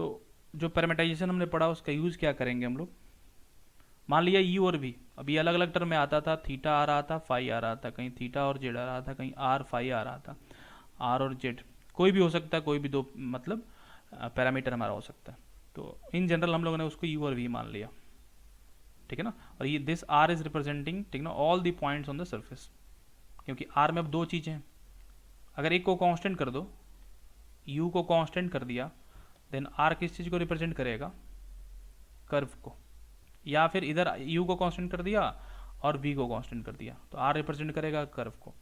तो जो पैरामीटराइजेशन हमने पढ़ा उसका यूज़ क्या करेंगे हम लोग। मान लिया यू और वी, अभी अलग अलग टर्म में आता था, थीटा आ रहा था, फाई आ रहा था, कहीं थीटा और जेड आ रहा था, कहीं आर फाई आ रहा था, आर और जेड कोई भी हो सकता है, कोई भी दो मतलब पैरामीटर हमारा हो सकता है। तो इन जनरल हम लोगों ने उसको यू और वी मान लिया, ठीक है ना। और ये दिस आर इज रिप्रेजेंटिंग, ठीक ना, all the points on the surface, क्योंकि आर में अब दो चीज़ें हैं। अगर एक को कांस्टेंट कर दो, यू को कांस्टेंट कर दिया, देन आर किस चीज़ को रिप्रेजेंट करेगा, कर्व को। या फिर इधर यू को कांस्टेंट कर दिया और वी को कांस्टेंट कर दिया, तो आर रिप्रेजेंट करेगा कर्व को।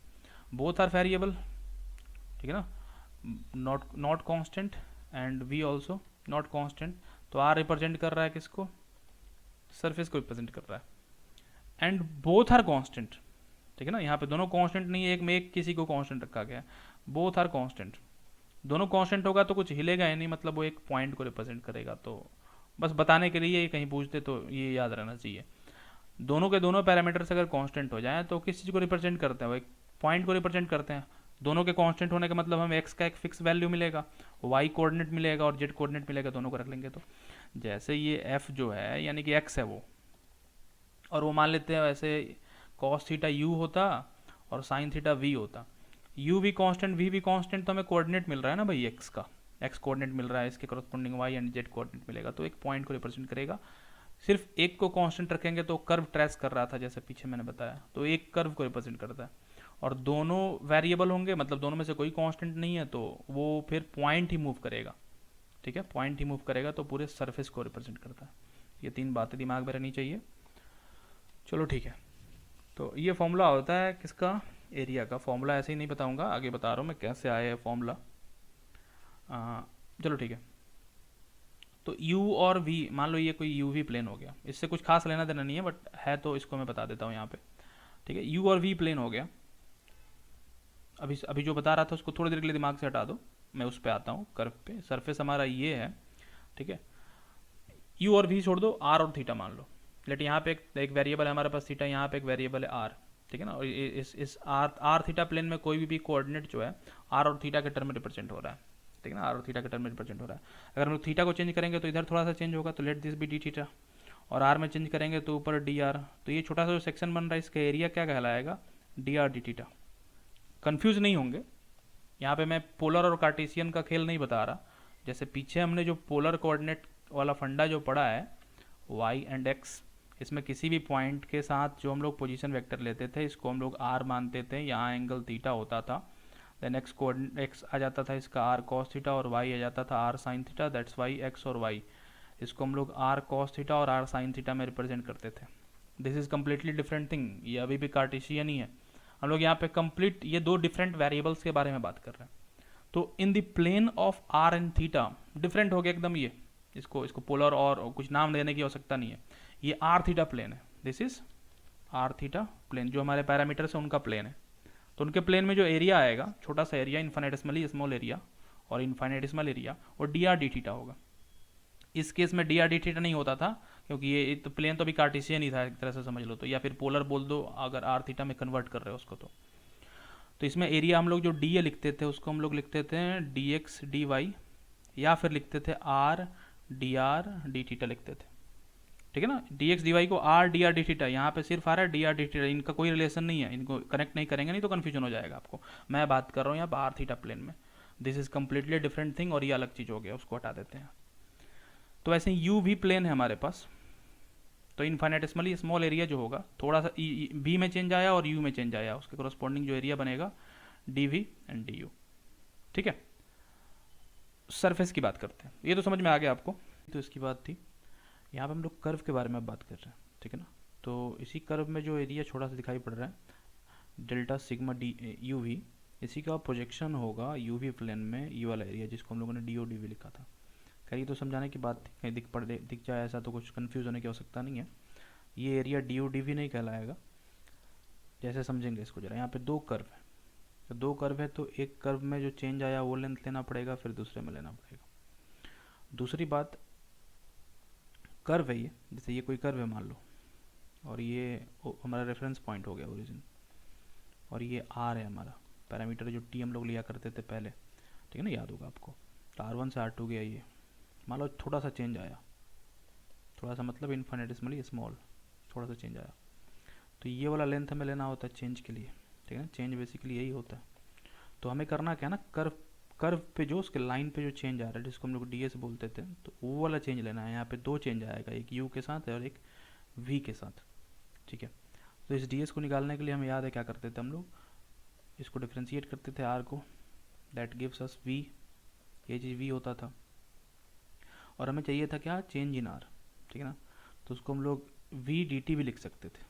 बोथ आर वेरिएबल, ठीक है ना, not not constant and v also not constant. तो आर रिप्रेजेंट कर रहा है किसको, सरफेस को रिप्रेजेंट कर रहा है। एंड बोथ आर कांस्टेंट, ठीक है ना, यहाँ पे दोनों कांस्टेंट नहीं है, एक में एक किसी को कांस्टेंट रखा गया है, बोथ आर कांस्टेंट। दोनों कांस्टेंट होगा तो कुछ हिलेगा ही नहीं, मतलब वो एक पॉइंट को रिप्रेजेंट करेगा। तो बस बताने के लिए कहीं पूछते तो ये याद रहना चाहिए। दोनों के दोनों पैरामीटर्स अगर कांस्टेंट हो जाएं तो किस चीज़ को रिप्रेजेंट करते हैं, वो एक पॉइंट को रिप्रेजेंट करते हैं। दोनों के कांस्टेंट होने का मतलब हमें एक्स का एक फिक्स वैल्यू मिलेगा, वाई कोऑर्डिनेट मिलेगा और जेड कोऑर्डिनेट मिलेगा, दोनों को रख लेंगे। तो जैसे ये एफ जो है यानी कि एक्स है वो, और वो मान लेते हैं वैसे कॉस थीटा यू होता और साइन थीटा वी होता। यू भी कांस्टेंट वी भी कांस्टेंट, तो हमें कोऑर्डिनेट मिल रहा है ना भाई एक्स का, एक्स कोऑर्डिनेट मिल रहा है, इसके corresponding y and z coordinate मिलेगा, तो एक पॉइंट को रिप्रेजेंट करेगा। सिर्फ एक को कांस्टेंट रखेंगे तो कर्व ट्रेस कर रहा था जैसे पीछे मैंने बताया, तो एक कर्व को रिप्रेजेंट करता है। और दोनों वेरिएबल होंगे, मतलब दोनों में से कोई कांस्टेंट नहीं है, तो वो फिर पॉइंट ही मूव करेगा, ठीक है, पॉइंट ही मूव करेगा, तो पूरे सरफेस को रिप्रेजेंट करता है। ये तीन बातें दिमाग में रहनी चाहिए। चलो ठीक है, तो ये फॉर्मूला होता है किसका, एरिया का। फॉर्मूला ऐसे ही नहीं बताऊंगा, आगे बता रहा हूँ मैं कैसे आया है फॉर्मूला। चलो ठीक है, तो u और v, मान लो ये कोई यू वी प्लेन हो गया, इससे कुछ खास लेना देना नहीं है, बट है तो इसको मैं बता देता हूँ यहाँ पे, ठीक है। u और v प्लेन हो गया। अभी अभी जो बता रहा था उसको थोड़ी देर के लिए दिमाग से हटा दो, मैं उस पर आता हूँ, कर्व पे। सरफेस हमारा ये है, ठीक है। u और v छोड़ दो, r और थीटा मान लो। लेट यहाँ पे एक वेरिएबल है हमारे पास थीटा, यहाँ पे एक वेरिएबल है r, ठीक है ना। और इस आर थीटा प्लेन में कोई भी कोऑर्डिनेट जो है r और थीटा के टर्म में रिप्रेजेंट हो रहा है, ठीक है ना, आर और थीटा के टर्म में रिप्रेजेंट हो रहा है। अगर हम लोग थीटा को चेंज करेंगे तो इधर थोड़ा सा चेंज होगा, तो let this be d theta, और आर में चेंज करेंगे तो ऊपर डी आर। तो ये छोटा सा जो सेक्शन बन रहा है इसका एरिया क्या कहलाएगा, D R d theta. Confuse नहीं होंगे, यहाँ पे मैं पोलर और कार्टेशियन का खेल नहीं बता रहा। जैसे पीछे हमने जो पोलर कोऑर्डिनेट वाला फंडा जो पढ़ा है, वाई एंड एक्स, इसमें किसी भी पॉइंट के साथ जो हम लोग पोजीशन वेक्टर लेते थे इसको हम लोग आर मानते थे, यहाँ एंगल थीटा होता था। देन एक्स कोऑर्डिनेट एक्स आ जाता था इसका आर कॉस थीटा, और वाई आ जाता था r sine theta, that's y x और वाई। इसको हम लोग आर कॉस थीटा और आर साइन थीटा में रिप्रेजेंट करते थे। This is completely different thing, ये अभी भी कार्टेशियन ही है। हम लोग यहाँ पे कंप्लीट ये दो डिफरेंट वेरिएबल्स के बारे में बात कर रहे हैं। तो in the plane of r and theta different हो गया एकदम ये, इसको इसको पोलर और कुछ नाम देने की आवश्यकता नहीं है। ये आर थीटा प्लेन है, this is r theta plane, जो हमारे पैरामीटर्स है उनका प्लेन है। तो उनके प्लेन में जो एरिया आएगा, छोटा सा एरिया, इन्फाइनेटिस्मली स्मॉल एरिया और इन्फाइनेटिस्मल एरिया, वो डी आर डी थीटा होगा। इस केस में डी आर डी थीटा नहीं होता था, क्योंकि ये तो प्लेन तो अभी कार्टेशियन ही था एक तरह से समझ लो, तो या फिर पोलर बोल दो अगर आर थीटा में कन्वर्ट कर रहे हो उसको। तो इसमें एरिया हम लोग जो डी ए लिखते थे उसको हम लोग लिखते थे डी एक्स डी वाई, या फिर लिखते थे आर डी थीटा लिखते थे, ठीक है ना। डी एक्स डी वाई को आर डी थीटा, यहाँ पे सिर्फ आ रहा है डी आर डी थीटा, इनका कोई रिलेशन नहीं है, इनको कनेक्ट नहीं करेंगे नहीं तो कन्फ्यूजन हो जाएगा आपको। मैं बात कर रहा हूँ यहाँ आर थीटा प्लेन में, this is completely different thing, और ये अलग चीज़ हो गया, उसको हटा देते हैं। तो ऐसे यू भी प्लेन है हमारे पास, तो इन्फाइनेटिस्मली स्मॉल एरिया जो होगा, थोड़ा सा बी में चेंज आया और यू में चेंज आया, उसके कोरस्पॉन्डिंग जो एरिया बनेगा d v and d u, ठीक है। सरफेस की बात करते हैं, ये तो समझ में आ गया आपको। तो इसकी बात थी, यहाँ पे हम लोग कर्व के बारे में बात कर रहे हैं, ठीक है ना। तो इसी कर्व में जो एरिया छोटा सा दिखाई पड़ रहा है delta sigma d u v, इसी का प्रोजेक्शन होगा यू वी प्लेन में, ये वाला एरिया जिसको हम लोगों ने डी ओ डी वी लिखा था। कहीं तो समझाने की बात थी, कहीं दिख जाए ऐसा तो कुछ कन्फ्यूज होने की आवश्यकता नहीं है। ये area d o d v नहीं कहलाएगा, जैसे समझेंगे इसको जरा। यहाँ पे दो कर्व है, तो दो कर्व है, तो एक कर्व में जो चेंज आया वो लेंथ लेना पड़ेगा, फिर दूसरे में लेना पड़ेगा। दूसरी बात, कर्व है ये, जैसे ये कोई कर्व है मान लो, और ये हमारा रेफरेंस पॉइंट हो गया ओरिजिन, और ये आर है हमारा पैरामीटर जो टी हम लोग लिया करते थे पहले, ठीक है ना, याद होगा आपको। तो R1 से R2 गया ये, मान लो थोड़ा सा चेंज आया, थोड़ा सा मतलब इन्फिनिटेसिमली स्मॉल, थोड़ा सा चेंज आया, तो ये वाला लेंथ हमें लेना होता है चेंज के लिए, ठीक है ना। चेंज बेसिकली यही होता है। तो हमें करना क्या है ना, कर्व कर्व पे जो उसके लाइन पे जो चेंज आ रहा है जिसको हम लोग ds बोलते थे, तो वो वाला चेंज लेना है। यहाँ पे दो चेंज आएगा, एक u के साथ है और एक v के साथ, ठीक है। तो इस ds को निकालने के लिए हमें याद है क्या करते थे हम लोग, इसको डिफ्रेंशिएट करते थे r को, दैट गिव्स अस v, ये चीज़ v होता था, और हमें चाहिए था क्या, चेंज इन r, ठीक है ना। तो उसको हम लोग v dt भी लिख सकते थे,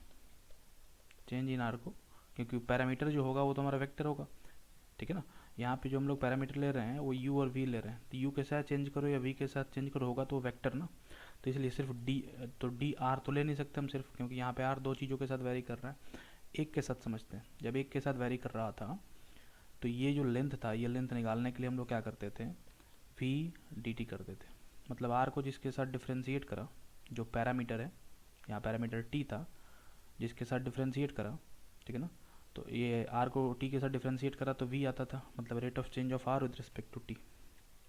चेंज इन r को, क्योंकि पैरामीटर जो होगा वो तो हमारा वेक्टर होगा, ठीक है ना। यहाँ पे जो हम लोग पैरामीटर ले रहे हैं वो u और v ले रहे हैं, तो u के साथ चेंज करो या v के साथ चेंज करो होगा तो वो वेक्टर ना, तो इसलिए सिर्फ d, तो डी आर तो ले नहीं सकते हम सिर्फ, क्योंकि यहाँ पे r दो चीज़ों के साथ वेरी कर रहा है, एक के साथ समझते हैं। जब एक के साथ वेरी कर रहा था तो ये जो लेंथ था, ये लेंथ निकालने के लिए हम लोग क्या करते थे, v dt करते थे। मतलब r को जिसके साथ डिफ्रेंशिएट करा, जो पैरामीटर है, यहाँ पैरामीटर t था, जिसके साथ डिफ्रेंशिएट करा, ठीक है ना, तो ये r को t के साथ डिफ्रेंशिएट करा तो v आता था, मतलब rate of change of r with respect to t।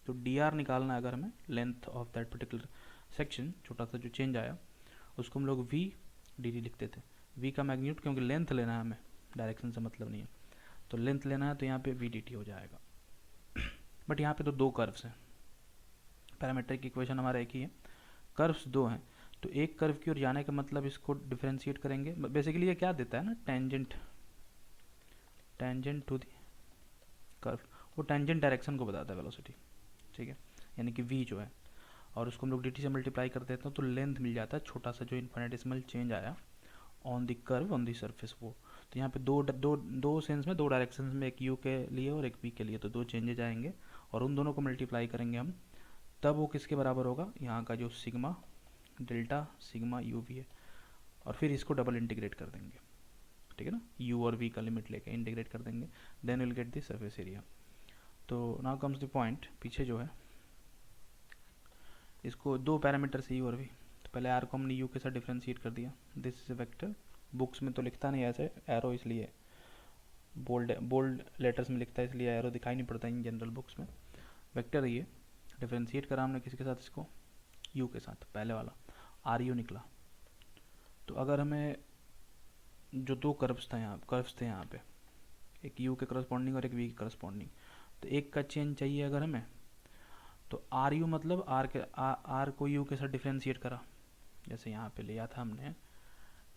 तो dr निकालना है अगर हमें, length of that particular section, छोटा सा जो चेंज आया उसको हम लोग v dt लिखते थे। v का मैग्नीट्यूड, क्योंकि लेंथ लेना है हमें, डायरेक्शन से मतलब नहीं है, तो लेंथ लेना है तो यहाँ पे v dt हो जाएगा। बट यहाँ पे तो दो कर्व्स हैं, पैरामीट्रिक इक्वेशन हमारा एक ही है, कर्व्स दो हैं, तो एक कर्व की ओर जाने का मतलब इसको डिफरेंशिएट करेंगे। बेसिकली ये क्या देता है ना, tangent, tangent to the curve, वो टेंजेंट डायरेक्शन को बताता है वेलोसिटी, ठीक है, यानी कि v जो है, और उसको हम लोग dt से मल्टीप्लाई कर देते हैं तो लेंथ मिल जाता है, छोटा सा जो इन्फिनिटेसिमल चेंज आया on the curve on the surface वो। तो यहाँ पे दो सेंस में, दो डायरेक्शन में, एक u के लिए और एक v के लिए, तो दो चेंजेज आएंगे और उन दोनों को मल्टीप्लाई करेंगे हम, तब वो किसके बराबर होगा, यहाँ का जो sigma delta sigma u v है, और फिर इसको डबल इंटीग्रेट कर देंगे, ठीक है ना, u और v का लिमिट लेके इंटीग्रेट कर देंगे, then will get the surface area. तो नाउ कम्स द पॉइंट, पीछे जो है इसको दो पैरामीटर से u और v, तो पहले r को हमने u के साथ डिफ्रेंशिएट कर दिया, this is a vector, books में तो लिखता नहीं ऐसे एरो, इसलिए बोल्ड लेटर्स में लिखता है, इसलिए एरो दिखाई नहीं पड़ता इन जनरल बुक्स में, वेक्टर ये डिफ्रेंशिएट करा हमने किसके साथ, इसको u के साथ, पहले वाला आर यू निकला। तो अगर हमें जो दो कर्व्स थे यहाँ पे, एक u के करस्पॉन्डिंग और एक v के करस्पॉन्डिंग, तो एक का चेंज चाहिए अगर हमें, तो आर यू मतलब r को u के साथ डिफ्रेंशिएट करा, जैसे यहाँ पे लिया था हमने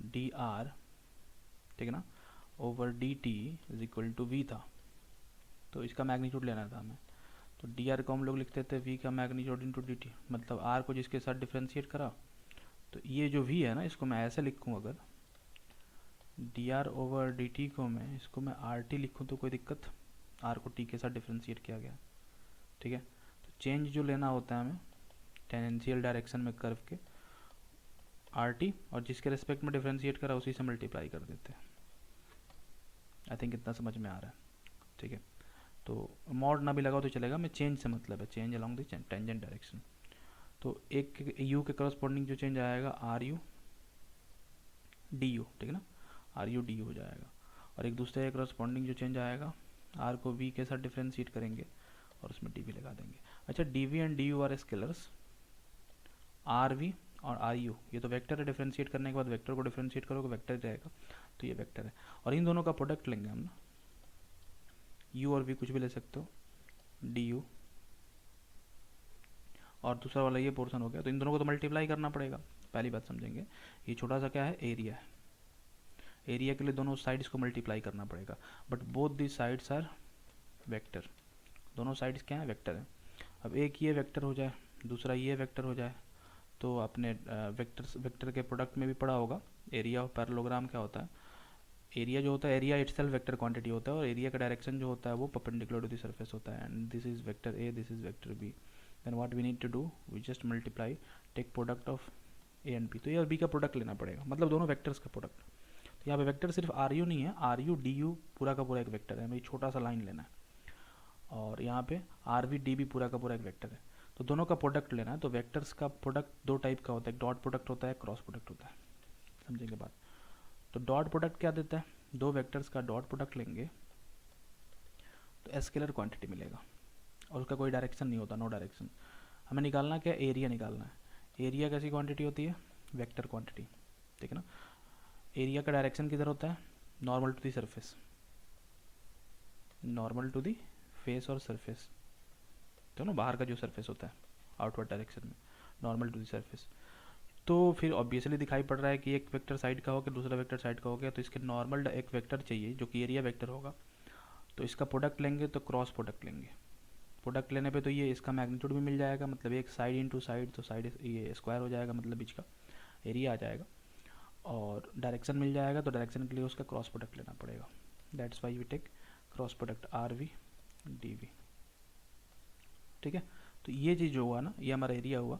डी आर, ठीक है ना, over d t is equal to v था, तो इसका मैग्नीट्यूड लेना था हमें, तो डी आर को हम लोग लिखते थे v का मैग्नीट्यूड इंटू डी टी, मतलब r को जिसके साथ डिफ्रेंशिएट करा, तो ये जो v है ना, इसको मैं ऐसे लिखूँ, अगर D R over d T को मैं, इसको मैं आर टी लिखूँ तो कोई दिक्कत, r को t के साथ डिफ्रेंशिएट किया गया, ठीक है। तो चेंज जो लेना होता है हमें टेंजेंशियल डायरेक्शन में कर्व के, आर टी, और जिसके रिस्पेक्ट में डिफ्रेंशिएट करा उसी से मल्टीप्लाई कर देते हैं। आई थिंक इतना समझ में आ रहा है, ठीक है। तो मॉड ना भी लगाओ तो चलेगा, मैं चेंज से मतलब है, change along the tangent direction. तो एक u के करस्पॉन्डिंग जो चेंज आएगा आर यू डी यू, ठीक है ना, आर यू डी यू हो जाएगा, और एक दूसरे के करस्पॉन्डिंग जो चेंज आएगा, r को v के साथ डिफ्रेंशिएट करेंगे और उसमें dv लगा देंगे। अच्छा, dv and du are scalars, r v और आर यू, ये तो वेक्टर है, डिफ्रेंशिएट करने के बाद वेक्टर को डिफ्रेंशिएट करोगे वेक्टर रहेगा, तो ये वेक्टर है, और इन दोनों का प्रोडक्ट लेंगे हम ना, u और v कुछ भी ले सकते हो, du, और दूसरा वाला ये पोर्शन हो गया, तो इन दोनों को तो मल्टीप्लाई करना पड़ेगा। पहली बात समझेंगे, ये छोटा सा क्या है, एरिया है, एरिया के लिए दोनों साइड्स को मल्टीप्लाई करना पड़ेगा, but both the sides are vector, दोनों साइड्स क्या है, वेक्टर है। अब एक ये वेक्टर हो जाए, दूसरा ये वेक्टर हो जाए, तो अपने वेक्टर के प्रोडक्ट में भी पढ़ा होगा, एरिया ऑफ पैरेललोग्राम क्या होता है, एरिया जो होता है, एरिया इटसेल्फ वेक्टर क्वांटिटी होता है, और एरिया का डायरेक्शन जो होता है वो परपेंडिकुलर टू द सरफेस होता है, and this is vector a, this is vector b, then what we need to do, we just multiply, take product of a and b, तो ए और B का product लेना पड़ेगा, मतलब दोनों vectors का प्रोडक्ट। तो यहाँ पे वेक्टर सिर्फ आर यू नहीं है, आर यू डी यू पूरा का पूरा एक वेक्टर है, हमें छोटा सा लाइन लेना है, और यहाँ पे आर वी डी बी पूरा का पूरा एक वेक्टर है, तो दोनों का प्रोडक्ट लेना है। तो वेक्टर्स का प्रोडक्ट दो टाइप का होता है, डॉट प्रोडक्ट होता है, क्रॉस प्रोडक्ट होता है, समझेंगे बात। तो डॉट प्रोडक्ट क्या देता है, दो वेक्टर्स का डॉट प्रोडक्ट लेंगे तो स्केलर क्वांटिटी मिलेगा, और उसका कोई डायरेक्शन नहीं होता, नो डायरेक्शन। हमें निकालना क्या, एरिया निकालना है। एरिया कैसी क्वांटिटी होती है, वेक्टर क्वांटिटी, ठीक है ना। एरिया का डायरेक्शन किधर होता है, normal to the surface, normal to the face और सरफेस, तो ना बाहर का जो सरफेस होता है आउटवर्ड डायरेक्शन में, नॉर्मल टू दी सरफेस। तो फिर ऑब्वियसली दिखाई पड़ रहा है कि एक वेक्टर साइड का हो गया, दूसरा वेक्टर साइड का हो गया, तो इसके नॉर्मल एक वेक्टर चाहिए जो कि एरिया वेक्टर होगा। तो इसका प्रोडक्ट लेंगे तो क्रॉस प्रोडक्ट लेंगे। प्रोडक्ट लेने पे तो ये इसका मैग्नीट्यूड भी मिल जाएगा, मतलब एक साइड इंटू साइड, तो साइड ये स्क्वायर हो जाएगा, मतलब बीच का एरिया आ जाएगा। और डायरेक्शन मिल जाएगा, तो डायरेक्शन के लिए उसका क्रॉस प्रोडक्ट लेना पड़ेगा। That's why we take cross product r v d v, ठीक है। तो ये चीज़ जो हुआ ना, ये हमारा एरिया हुआ,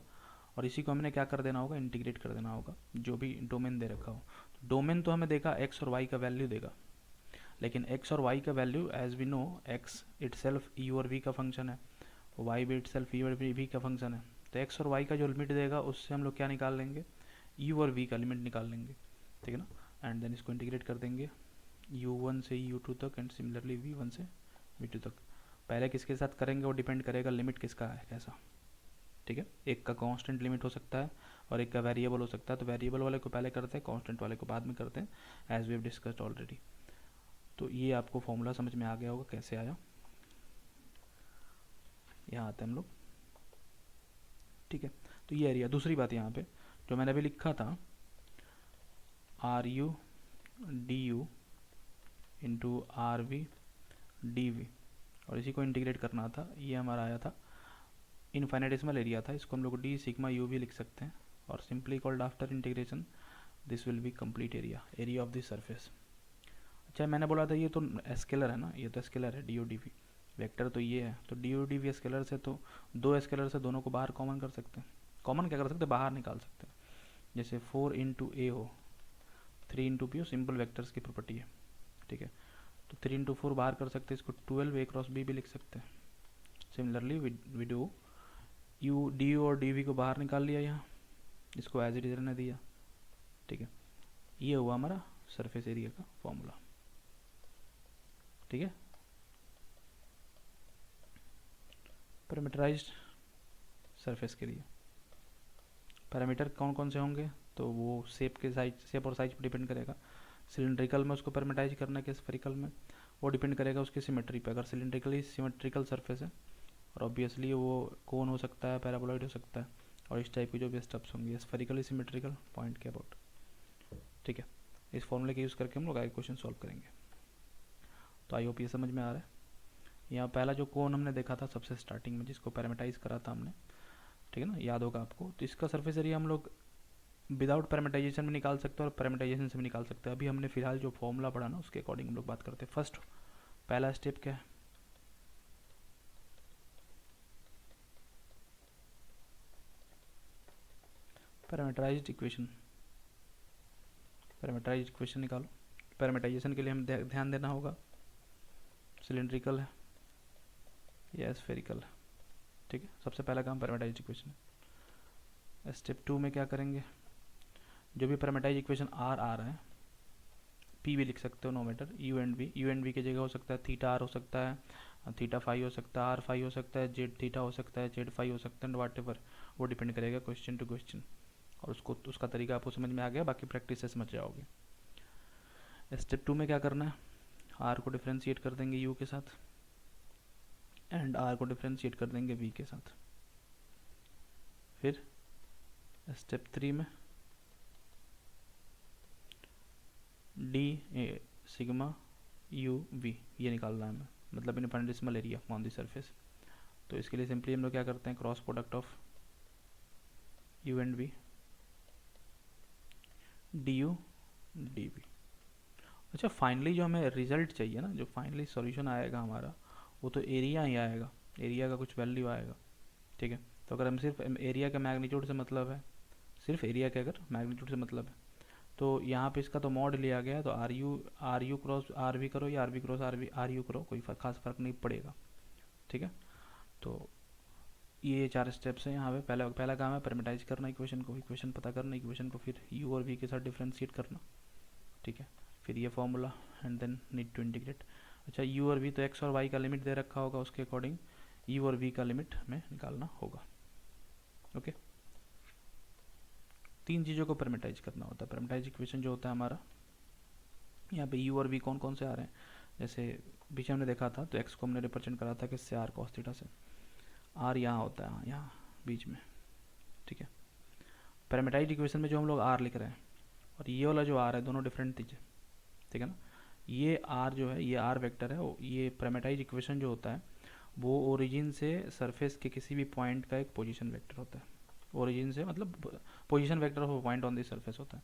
और इसी को हमने क्या कर देना होगा, इंटीग्रेट कर देना होगा जो भी डोमेन दे रखा हो। डोमेन तो हमें देखा एक्स और वाई का वैल्यू देगा, लेकिन एक्स और वाई का value as we know, x itself u और वी का फंक्शन है, वाई भी इट सेल्फ यू और वी का फंक्शन है। तो एक्स और वाई का जो लिमिट देगा उससे हम लोग क्या निकाल लेंगे, यू और वी का लिमिट निकाल लेंगे, ठीक है ना। एंड देन इसको इंटीग्रेट कर देंगे u1 से u2 तक, एंड सिमिलरली v1 से v2 तक। पहले किसके साथ करेंगे वो डिपेंड करेगा लिमिट किसका है कैसा, ठीक है। एक का कांस्टेंट लिमिट हो सकता है और एक का वेरिएबल हो सकता है, तो वेरिएबल वाले को पहले करते हैं, कांस्टेंट वाले को बाद में करते हैं, as we have discussed already. तो ये आपको फॉर्मूला समझ में आ गया होगा कैसे आया। यहाँ आते हैं हम लोग, ठीक है। तो ये एरिया, दूसरी बात यहाँ पे जो मैंने अभी लिखा था, r u d u into r v d v, और इसी को इंटीग्रेट करना था, ये हमारा आया था इनफाइनेटेसिमल एरिया था। इसको हम लोग डी सिग्मा यू भी लिख सकते हैं, और simply called after integration this will B complete area, area of this surface. अच्छा, मैंने बोला था ये तो स्केलर है ना, ये तो स्केलर है, d o d v vector तो ये है, तो d o d v scalar से, तो दो स्केलर से दोनों को बाहर कॉमन कर सकते हैं। कॉमन क्या कर सकते हैं, बाहर निकाल सकते हैं। जैसे 4 इंटू ए हो, 3 इंटू पी हो, सिंपल वेक्टर्स की प्रॉपर्टी है, ठीक है। तो 3 इंटू 4 बाहर कर सकते हैं, इसको 12 ए क्रॉस बी भी लिख सकते हैं। Similarly we do u d u और डी वी को बाहर निकाल लिया यहाँ, इसको एज इट इज रहने दिया, ठीक है। ये हुआ हमारा सरफेस एरिया का फॉर्मूला, ठीक है। पैरामीटराइज्ड सरफेस के लिए पैरामीटर कौन कौन से होंगे, तो वो शेप के साइज, शेप और साइज पर डिपेंड करेगा। सिलिंड्रिकल में उसको पैरामीटाइज करना है कि स्फेरिकल में, वो डिपेंड करेगा उसकी सिमेट्री पे। अगर सिलिंड्रिकली सिमेट्रिकल सरफेस है, और ऑब्वियसली वो कोन हो सकता है, पैराबोलॉइड हो सकता है, और इस टाइप की जो भी स्टेप्स होंगे, स्फेरिकली सिमेट्रिकल पॉइंट के अबाउट, ठीक है। इस फॉर्मूले के यूज़ करके हम लोग आगे क्वेश्चन सॉल्व करेंगे। तो आई होप ये समझ में आ रहा है। यहाँ पहला जो कोन हमने देखा था सबसे स्टार्टिंग में, जिसको पैरामीटाइज करा था हमने, ठीक है ना, याद होगा आपको। तो इसका सरफेस एरिया हम लोग विदाउट पैरामीटाइजेशन में निकाल सकते हैं और पैरामीटाइजेशन से भी निकाल सकते हैं। अभी हमने फिलहाल जो फॉर्मूला पढ़ा ना, उसके अकॉर्डिंग हम लोग बात करते हैं। फर्स्ट पहला स्टेप क्या है, पैरामीटराइज्ड इक्वेशन, पैरामीटराइज्ड इक्वेशन निकालो। पैरामीटाइजेशन के लिए हम ध्यान देना होगा सिलिंड्रिकल है या स्फेरिकल है, ठीक है। सबसे पहला काम पैरामीटाइज्ड इक्वेशन है। स्टेप 2 में क्या करेंगे, जो भी पैरामीटाइज्ड इक्वेशन आर आ रहा है, पी भी लिख सकते हो, no matter, u and v, u and v की जगह हो सकता है थीटा आर हो सकता है, थीटा फाई हो सकता है, आर फाई हो सकता है, जेड थीटा हो सकता है, जेड फाई हो सकता है, वाट एवर, वो डिपेंड करेगा क्वेश्चन टू क्वेश्चन, और उसको उसका तरीका आपको समझ में आ गया, बाकी प्रैक्टिस से समझ जाओगे। स्टेप 2 में क्या करना है, आर को डिफ्रेंशिएट कर देंगे यू के साथ, एंड आर को डिफ्रेंशिएट कर देंगे वी के साथ। फिर स्टेप 3 में डी सिग्मा यू वी ये निकालना है हमें, मतलब infinitesimal area on the surface. तो इसके लिए सिंपली हम लोग क्या करते हैं, cross product of u and v d u d v. अच्छा, फाइनली जो हमें रिजल्ट चाहिए ना, जो फाइनली सॉल्यूशन आएगा हमारा, वो तो एरिया ही आएगा, एरिया का कुछ वैल्यू आएगा, ठीक है। तो अगर हम सिर्फ एरिया के मैग्नीट्यूड से मतलब है, सिर्फ एरिया के अगर मैग्नीट्यूड से मतलब है, तो यहाँ पे इसका तो मॉड लिया गया है, तो r u cross r v करो या r v cross r u करो, कोई खास फर्क नहीं पड़ेगा, ठीक है। तो ये 4 स्टेप्स हैं यहाँ पे। पहला काम है पैरामीटाइज करना इक्वेशन को, इक्वेशन पता करना, इक्वेशन को फिर यू और वी के साथ डिफ्रेंशिएट करना, ठीक है। फिर ये formula, and then need to integrate. अच्छा, यू और वी तो एक्स और वाई का लिमिट दे रखा होगा, उसके अकॉर्डिंग यू और वी का लिमिट हमें निकालना होगा, ओके, तीन चीज़ों को पैरामीटराइज करना होता है। पैरामीटराइज इक्वेशन जो होता है हमारा, यहाँ पे यू और वी कौन कौन से आ रहे हैं, जैसे पीछे हमने देखा था तो एक्स को हमने रिप्रेजेंट करा था किससे, आर कॉस थीटा से। आर यहाँ होता है, यहाँ बीच में, ठीक है। पैरामीटराइज इक्वेशन में जो हम लोग आर लिख रहे हैं और ये वाला जो आर है, दोनों डिफरेंट चीज़ें, ठीक है ना। ये आर जो है, ये आर वेक्टर है, ये पैरामीटराइज इक्वेशन जो होता है वो ओरिजिन से सरफेस के किसी भी पॉइंट का एक पोजीशन वेक्टर होता है। ओरिजिन से मतलब position vector of point on the surface होता है।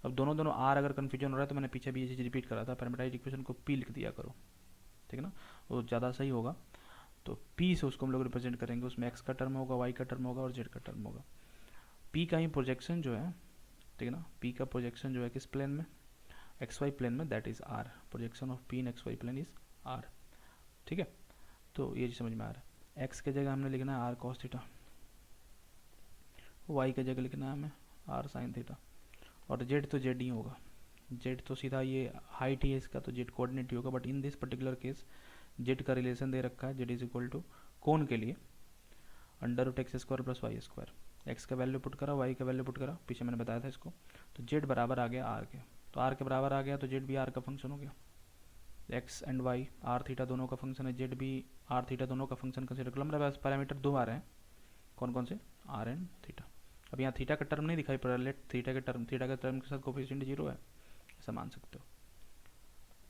अब दोनों दोनों आर अगर कन्फ्यूजन हो रहा है तो मैंने पीछे भी ये चीज़ रिपीट करा था, पैरामीटराइज इक्वेशन को पी लिख दिया करो, ठीक है ना, वो ज़्यादा सही होगा। तो पी से उसको हम लोग रिप्रेजेंट करेंगे, उसमें एक्स का टर्म होगा, वाई का टर्म होगा और जेड का टर्म होगा। पी का ही प्रोजेक्शन जो है, ठीक है ना, पी का प्रोजेक्शन जो है किस प्लेन में, एक्स वाई प्लेन में, that is r. Projection of p in x y plane is r, ठीक है। तो ये समझ में आ रहा है। एक्स के जगह हमने लिखना है आर कॉस थीटा, वाई के जगह लिखना है हमें आर साइन थीटा, और जेड तो जेड ही होगा। जेड तो सीधा ये हाइट ही है इसका, तो जेड कोऑर्डिनेट ही होगा। But in this particular case z का रिलेशन दे रखा है, z is equal to cone के लिए under root x square plus y square. X का वैल्यू पुट करा, वाई का वैल्यू पुट करा, पीछे मैंने बताया था इसको। तो जेड बराबर आ गया आर के, तो आर के बराबर आ गया तो जेड भी आर का फंक्शन हो गया। X and y r theta दोनों का फंक्शन है, जेड भी आर थीटा दोनों का फंक्शन कंसिडर कर लो। मेरे पास पैरामीटर दो आ रहे हैं, कौन कौन से, आर एंड थीटा। अब यहाँ थीटा का टर्म नहीं दिखाई पड़ रहा, लेट थीटा के टर्म के साथ कोफिशिएंट जीरो है, ऐसा मान सकते हो,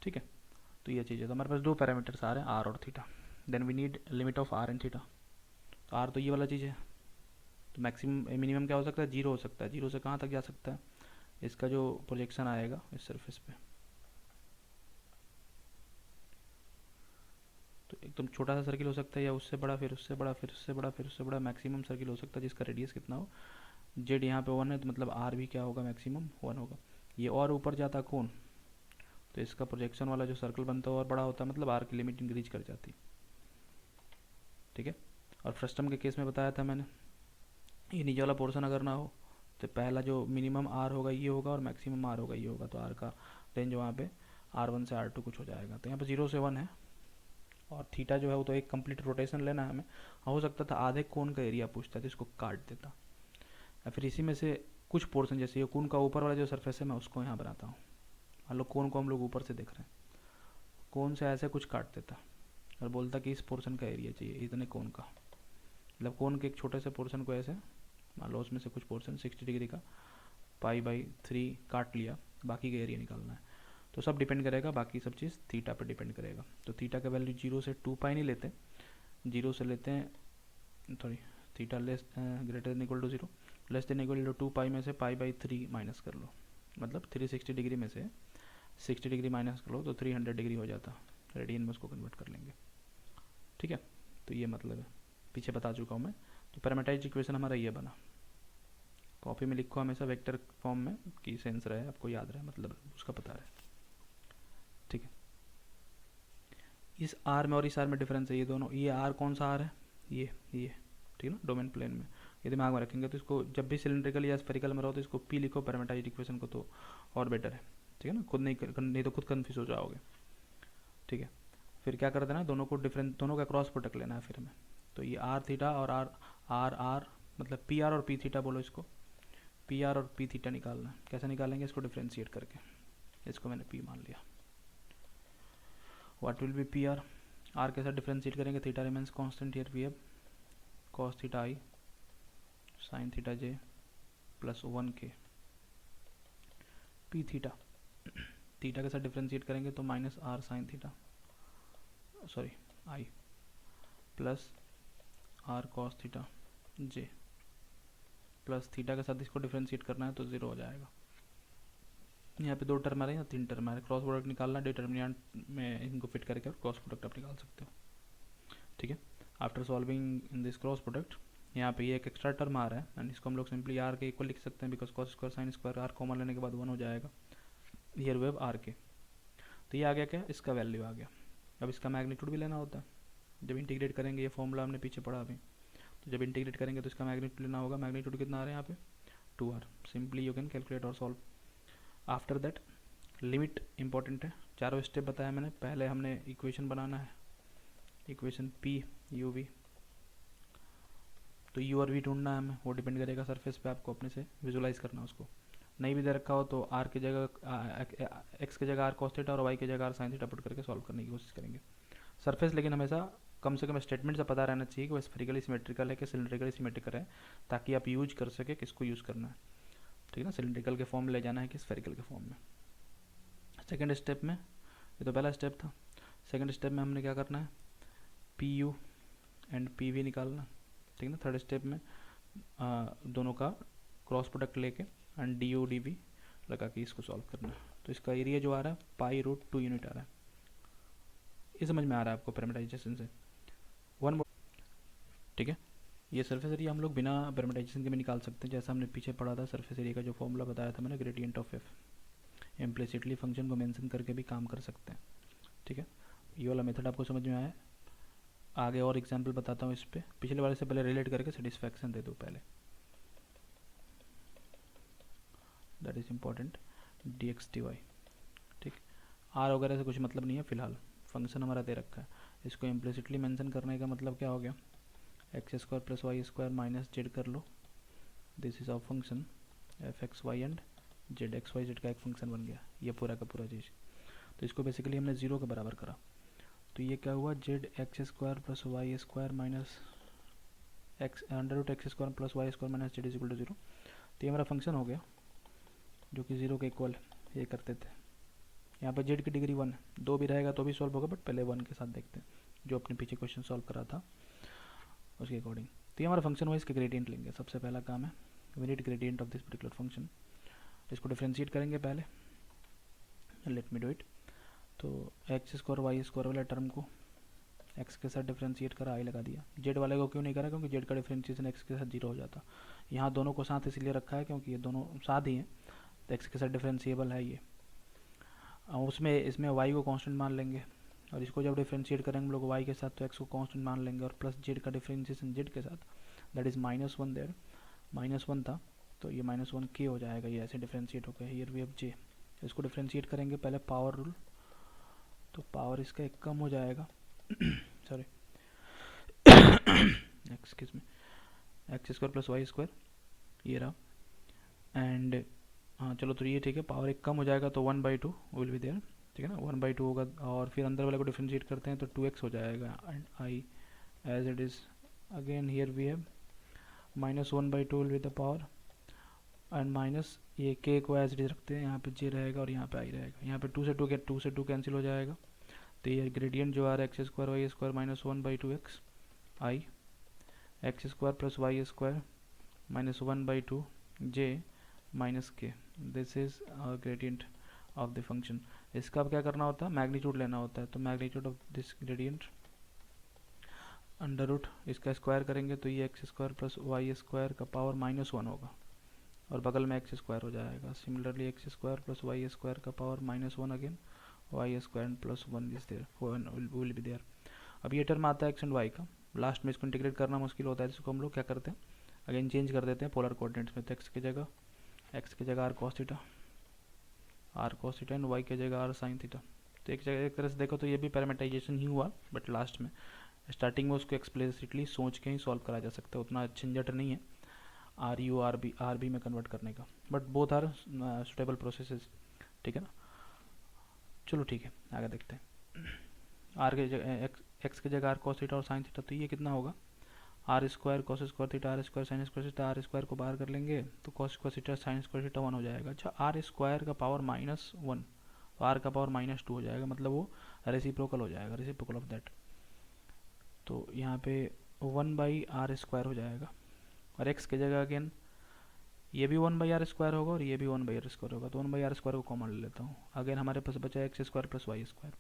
ठीक है। तो ये चीज़ है, तो हमारे पास दो पैरामीटर्स आ रहे हैं, आर और theta. Then we need limit of r and theta. तो आर तो ये वाला चीज़ है, तो मैक्सिमम मिनिमम क्या हो सकता है, जीरो हो सकता है। जीरो से कहाँ तक जा सकता है, इसका जो प्रोजेक्शन आएगा इस सरफेस पे, तो एकदम छोटा सा सर्किल हो सकता है, या उससे बड़ा, फिर उससे बड़ा, फिर उससे बड़ा, फिर उससे बड़ा, मैक्सिमम सर्किल हो सकता है जिसका रेडियस कितना हो। जेड यहाँ पे 1 है तो मतलब आर भी क्या होगा, मैक्सिमम 1 होगा। ये और ऊपर जाता कौन, तो इसका प्रोजेक्शन वाला जो सर्कल बनता है और बड़ा होता है, मतलब आर की लिमिट इंक्रीज कर जाती, ठीक है। और फ्रस्टम के केस में बताया था मैंने, ये नीचे वाला पोर्शन अगर ना हो तो पहला जो मिनिमम आर होगा ये होगा और मैक्सिमम आर होगा ये होगा, तो आर का रेंज वहाँ पे R1 से R2 कुछ हो जाएगा। तो यहाँ पे 0 से 1 है, और थीटा जो है वो तो एक कंप्लीट रोटेशन लेना है हमें। हो सकता था आधे कोन का एरिया पूछता तो इसको काट देता, या फिर इसी में से कुछ पोर्शन, जैसे ये कोन का ऊपर वाला जो सरफेस है मैं उसको यहाँ बनाता हूँ। मान लो कोन को हम लोग ऊपर से देख रहे हैं, कोन से ऐसे कुछ काट देता और बोलता कि इस पोर्शन का एरिया चाहिए इतने कोन का, मतलब कोन के एक छोटे से पोर्शन को ऐसे, मान लो उसमें से कुछ पोर्शन 60 डिग्री का π/3 काट लिया, बाकी का एरिया निकालना है। तो सब डिपेंड करेगा, बाकी सब चीज़ थीटा पर डिपेंड करेगा। तो थीटा का वैल्यू 0 से 2π नहीं लेते, 0 से लेते हैं, sorry, theta less greater than equal to 0, less than equal to 2π में से π/3 माइनस कर लो, मतलब 360 डिग्री में से 60 डिग्री माइनस कर लो तो 300 डिग्री हो जाता, रेडियन में उसको कन्वर्ट कर लेंगे, ठीक है। तो ये मतलब है, पीछे बता चुका हूँ मैं। तो पैरामीटराइज्ड इक्वेशन हमारा ये बना। कॉपी में लिखो हमेशा वेक्टर फॉर्म में कि सेंस रहे, आपको याद रहे, मतलब उसका पता रहे, ठीक है। इस आर में और इस आर में डिफरेंस है, ये दोनों, ये आर कौन सा आर है, ये ठीक है ना, डोमेन प्लेन में, ये दिमाग में रखेंगे। तो इसको जब भी सिलिंड्रिकल या स्फेरिकल में रहो तो इसको पी लिखो पैरामीटराइज्ड इक्वेशन को, तो और बेटर है, ठीक है ना। खुद नहीं तो खुद कन्फ्यूज हो जाओगे, ठीक है। फिर क्या कर देना, दोनों को डिफरेंस, दोनों का क्रॉस प्रोडक्ट लेना है फिर हमें। तो ये आर थीटा और आर मतलब पी आर और पी थीटा बोलो इसको, पी आर और पी थीटा निकालना है। कैसे निकालेंगे, इसको डिफ्रेंशिएट करके, इसको मैंने पी मान लिया। What will be p r, r के साथ डिफ्रेंशिएट करेंगे, theta remains constant, here we have cos theta i sin theta j plus 1k p theta, theta के साथ डिफ्रेंशिएट करेंगे तो minus r sine theta, sorry i, plus r cos theta j, plus theta के साथ इसको differentiate करना है तो 0 हो जाएगा। यहाँ पे 2 टर्म आ रहे हैं या 3 टर्म आ रहे हैं, क्रॉस प्रोडक्ट निकालना, डिटर्मिनेंट में इनको फिट करके क्रॉस प्रोडक्ट आप निकाल सकते हो, ठीक है। After solving in this cross product, यहाँ पे ये एक एक्स्ट्रा टर्म आ रहा है एंड इसको हम लोग सिंपली आर के इक्वल लिख सकते हैं, because cos square sine square r common लेने के बाद 1 हो जाएगा, हियर वी हैव आर के। तो ये आ गया क्या, इसका वैल्यू आ गया। अब इसका मैग्नीट्यूड भी लेना होता है, जब इंटीग्रेट करेंगे, ये फॉर्मूला हमने पीछे पढ़ा अभी, तो जब इंटीग्रेट करेंगे तो इसका मैग्नीट्यूड लेना होगा। मैग्नीट्यूड कितना आ रहा है यहाँ पे, 2r, simply you can calculate और solve. After that limit important है, चारों स्टेप बताया मैंने। पहले हमने इक्वेशन बनाना है, इक्वेशन पी यू वी तो यू और वी ढूंढना है हमें, वो डिपेंड करेगा सरफेस पे, आपको अपने से विजुलाइज करना है उसको। नहीं भी दे रखा हो तो आर की जगह एक्स की जगह आर कॉस थीटा और वाई की जगह आर साइन थीटा पुट करके सॉल्व करने की कोशिश करेंगे। सरफेस लेकिन हमेशा कम से कम स्टेटमेंट से पता रहना चाहिए कि वो स्फेरिकली सिमेट्रिकल है कि सिलिंड्रिकली सिमेट्रिकल है, ताकि आप यूज कर सके किसको यूज़ करना है। ठीक है ना, सिलिंड्रिकल के फॉर्म में ले जाना है कि स्फेरिकल के फॉर्म में। सेकेंड स्टेप में, ये तो पहला स्टेप था, सेकेंड स्टेप में हमने क्या करना है, p u and p v निकालना। ठीक है ना, थर्ड स्टेप में दोनों का क्रॉस प्रोडक्ट लेके and d u d v लगा के इसको सॉल्व करना है। तो इसका एरिया जो आ रहा है π√2 यूनिट आ रहा है। ये समझ में आ रहा है आपको पैरामीटराइजेशन से। वन, ठीक है, ये सरफेस एरिया हम लोग बिना पैरामीटराइजेशन के भी निकाल सकते हैं, जैसा हमने पीछे पढ़ा था सरफेस एरिया का जो फॉर्मूला बताया था मैंने, gradient of F. Implicitly function को मेंशन करके भी काम कर सकते हैं। ठीक है, ये वाला मेथड आपको समझ में आया है। आगे और एग्जाम्पल बताता हूँ इस पर, पिछले वाले से पहले रिलेट करके सेटिस्फैक्शन दे दो पहले, that is important, d x t y. ठीक, आर वगैरह से कुछ मतलब नहीं है फिलहाल, फंक्शन हमारा दे रखा है। इसको इम्प्लिसिटली मेंशन करने का मतलब क्या हो गया, x square plus y square minus z कर लो, this is our function f x y and z x y z का एक फंक्शन बन गया, ये पूरा का पूरा चीज़। तो इसको बेसिकली हमने जीरो के बराबर करा, तो ये क्या हुआ, z x square plus y square minus x under root x square plus y square minus z is equal to zero. तो ये हमारा फंक्शन हो गया जो कि जीरो के इक्वल ये करते थे। यहाँ पर जेड की डिग्री 1 है, 2 भी रहेगा तो भी सॉल्व होगा, बट पहले 1 के साथ देखते हैं जो अपने पीछे क्वेश्चन सॉल्व करा था उसके अकॉर्डिंग। तो ये हमारा फंक्शन हुआ, इसके ग्रेडियंट लेंगे। सबसे पहला काम है we need gradient of this particular function. इसको डिफ्रेंशिएट करेंगे पहले, लेट मी डू इट। तो एक्स स्क्वायर वाई स्क्वायर वाले टर्म को एक्स के साथ डिफ्रेंशिएट करा, आई लगा दिया। जेड वाले को क्यों नहीं करा, क्योंकि जेड का डिफ्रेंशिएशन एक्स के साथ जीरो हो जाता। यहाँ दोनों को साथ इसलिए रखा है क्योंकि ये दोनों साथ ही हैं, तो एक्स के साथ डिफ्रेंशिएबल है ये। उसमें इसमें वाई को कांस्टेंट मान लेंगे, और इसको जब डिफ्रेंशिएट करेंगे हम लोग वाई के साथ तो एक्स को कांस्टेंट मान लेंगे, और प्लस जेड का डिफ्रेंशिएशन जेड के साथ, दैट इज -1 देयर, -1 था तो ये -1 के हो जाएगा, ये ऐसे डिफ्रेंशिएट हो गया। हियर वी हैव जे, इसको डिफ्रेंशिएट करेंगे पहले पावर रूल, तो पावर इसका एक कम हो जाएगा sorry excuse me, x square plus y square ये रहा, एंड हाँ चलो तो ये ठीक है, पावर एक कम हो जाएगा तो 1/2 विल बी देयर। ठीक है ना, 1/2 होगा, और फिर अंदर वाले को डिफ्रेंशिएट करते हैं तो 2x हो जाएगा, and i as it is again here we have -1/2 will be the power, and minus ये k को एज इट इज रखते हैं, यहाँ पे j रहेगा और यहाँ पे i रहेगा। यहाँ पे 2 से 2 कैंसिल हो जाएगा, तो ये ग्रेडियंट जो आ रहा है x square y square -1/2x i, x square plus y square -1/2 j minus k, this is gradient of the function. इसका अब क्या करना होता है, मैग्नीट्यूड लेना होता है, तो magnitude of this gradient under root इसका स्क्वायर करेंगे तो ये x square plus y square का पावर -1 होगा, और बगल में एक्स स्क्वायर हो जाएगा। Similarly x square plus y square का power -1 again, y square plus 1 is there, will be there. अब ये टर्म आता है एक्स एंड वाई का, लास्ट में इसको इंटीग्रेट करना मुश्किल होता है, इसको हम लोग क्या करते हैं, अगेन चेंज कर देते हैं पोलर कोऑर्डिनेट्स में। तो एक्स की जगह r cos theta and y की जगह आर साइन थीटा। तो एक तरह से देखो तो ये भी पैरामीटराइजेशन ही हुआ, बट लास्ट में, स्टार्टिंग में उसको एक्सप्लिसिटली सोच के ही सॉल्व करा जा सकता है, उतना झंझट नहीं है आर बी में कन्वर्ट करने का, but both are suitable processes. ठीक है ना, चलो ठीक है आगे देखते हैं। आर के जगह एक्स की जगह आर कॉस थीटा और साइन थीटा, तो ये कितना होगा, r square cos square theta r square sine square theta, r square को बाहर कर लेंगे तो cos square theta sine square theta 1 हो जाएगा। अच्छा, आर स्क्वायर का पावर -1 तो आर का पावर -2 हो जाएगा, मतलब वो रेसिप्रोकल हो जाएगा, रेसिप्रोकल ऑफ दैट। तो यहाँ पे 1/r स्क्वायर हो जाएगा, और एक्स की जगह अगेन ये भी 1/r स्क्वायर होगा और ये भी 1/r स्क्वायर होगा, तो 1/r स्क्वायर को कॉमन ले लेता हूँ। अगेन हमारे पास बचा x square plus y square,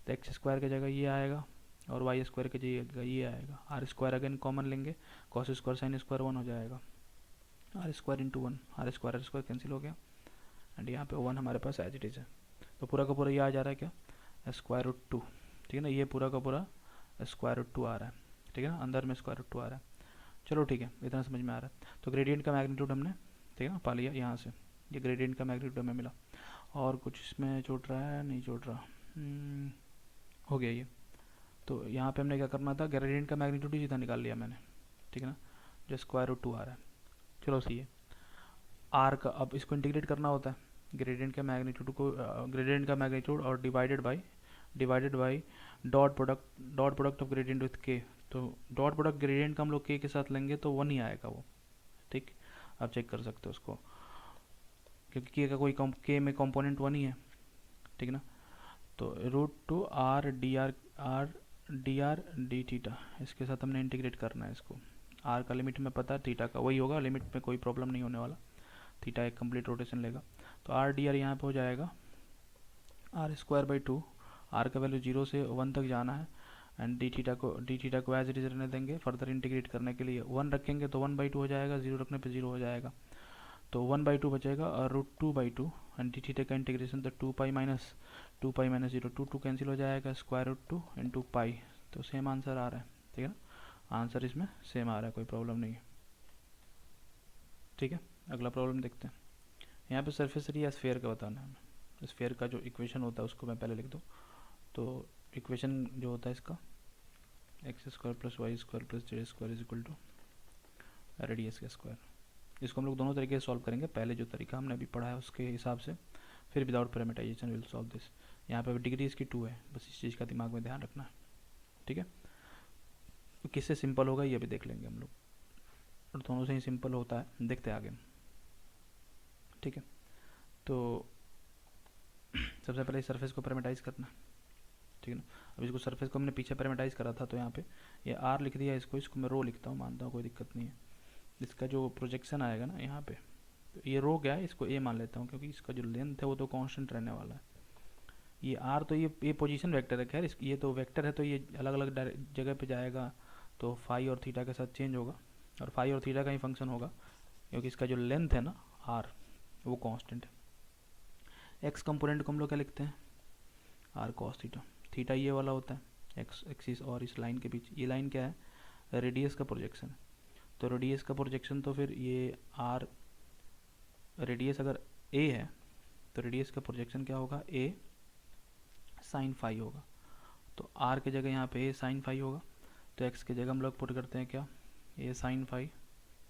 तो एक्स स्क्वायर की जगह ये आएगा और वाई स्क्वायर की जगह ये आएगा। आर स्क्वायर अगेन कॉमन लेंगे, कॉस स्क्वायर साइन स्क्वायर 1 हो जाएगा, r square into 1, r square cancel हो गया, एंड यहाँ पे 1 हमारे पास एज इट इज है। तो पूरा का पूरा ये आ जा रहा है क्या, √2। ठीक है ना, ये पूरा का पूरा √2 आ रहा है। ठीक है ना, अंदर में √2 आ रहा है। चलो ठीक है, इतना समझ में आ रहा है। तो ग्रेडियंट का मैग्नीट्यूड हमने ठीक है ना पा लिया यहाँ से, ये ग्रेडियंट का मैग्नीट्यूड हमें मिला। और कुछ इसमें छूट रहा है, नहीं छूट रहा, हो गया ये। तो यहाँ पे हमने क्या करना था, ग्रेडियंट का मैग्नीट्यूड ही सीधा निकाल लिया मैंने। ठीक है ना, जो स्क्वायर रूट 2 आ रहा है। चलो सही है। आर का अब इसको इंटीग्रेट करना होता है, ग्रेडियंट का मैग्नीट्यूड को, ग्रेडियंट का मैग्नीट्यूड और divided by dot product of gradient with के। तो डॉट प्रोडक्ट ग्रेडियंट का हम लोग के साथ लेंगे तो 1 ही आएगा वो, ठीक। आप चेक कर सकते हो उसको, क्योंकि के का कोई के में कंपोनेंट 1 ही है, ठीक ना। तो √2 आर डी थीटा, इसके साथ हमने इंटीग्रेट करना है इसको। आर का लिमिट में पता है, थीटा का वही होगा, लिमिट में कोई प्रॉब्लम नहीं होने वाला, थीटा एक कंप्लीट रोटेशन लेगा। तो आर डी आर यहाँ पे हो जाएगा r²/2। आर का वैल्यू 0 से 1 तक जाना है, एंड डी थीटा को एज इट इज रहने देंगे। फर्दर इंटीग्रेट करने के लिए 1 रखेंगे तो 1/2 हो जाएगा, 0 रखने पे 0 हो जाएगा, तो 1/2 बचेगा, और √2/2 एंड डी थीटा का इंटीग्रेशन तो 2 माइनस 0, 2 कैंसिल हो जाएगा, √2 इंटू पाई। तो सेम आंसर आ रहा है, ठीक है ना। आंसर इसमें सेम आ रहा है, कोई प्रॉब्लम नहीं है, ठीक है। अगला प्रॉब्लम देखते हैं। यहाँ पे सरफेस एरिया स्फेयर का बताना है हमें। स्फेयर का जो इक्वेशन होता है उसको मैं पहले लिख दूँ। तो इक्वेशन जो होता है इसका, x² + y² + z² is equal to radius का स्क्वायर। इसको हम लोग दोनों तरीके से सॉल्व करेंगे, पहले जो तरीका हमने अभी पढ़ा है उसके हिसाब से, फिर विदाउट पैरामीटाइजेशन विल सॉल्व दिस। यहाँ पे डिग्री इसकी 2 है, बस इस चीज़ का दिमाग में ध्यान रखना है, ठीक है। तो किससे सिंपल होगा ये भी देख लेंगे हम लोग, और दोनों से ही सिंपल होता है, देखते हैं आगे, ठीक है। तो सबसे पहले इस सरफेस को पैरामीटाइज करना, ठीक है ना। अब इसको सरफेस को हमने पीछे पैरामीटाइज करा था, तो यहाँ पे ये आर लिख दिया, इसको मैं रो लिखता हूँ, मानता हूँ कोई दिक्कत नहीं है। इसका जो प्रोजेक्शन आएगा ना यहाँ पे, तो ये रो गया है, इसको ए मान लेता हूँ, क्योंकि इसका जो लेंथ है वो तो कांस्टेंट रहने वाला है। ये आर तो ये पोजीशन वेक्टर है, खैर ये तो वेक्टर है, तो ये अलग अलग जगह पे जाएगा, तो फाई और थीटा के साथ चेंज होगा, और फाई और थीटा का ही फंक्शन होगा, क्योंकि इसका जो लेंथ है ना आर वो कांस्टेंट है। एक्स कंपोनेंट को हम लोग क्या लिखते हैं, आर कॉस थीटा। थीटा ये वाला होता है एक्स एक्सिस और इस लाइन के बीच, ये लाइन क्या है, रेडियस का प्रोजेक्शन। तो रेडियस का प्रोजेक्शन, तो फिर ये आर, रेडियस अगर ए है तो रेडियस का प्रोजेक्शन क्या होगा, ए साइन फाई होगा। तो आर की जगह यहाँ पे ए साइन फाई होगा, तो एक्स की जगह हम लोग पुट करते हैं क्या, a sine phi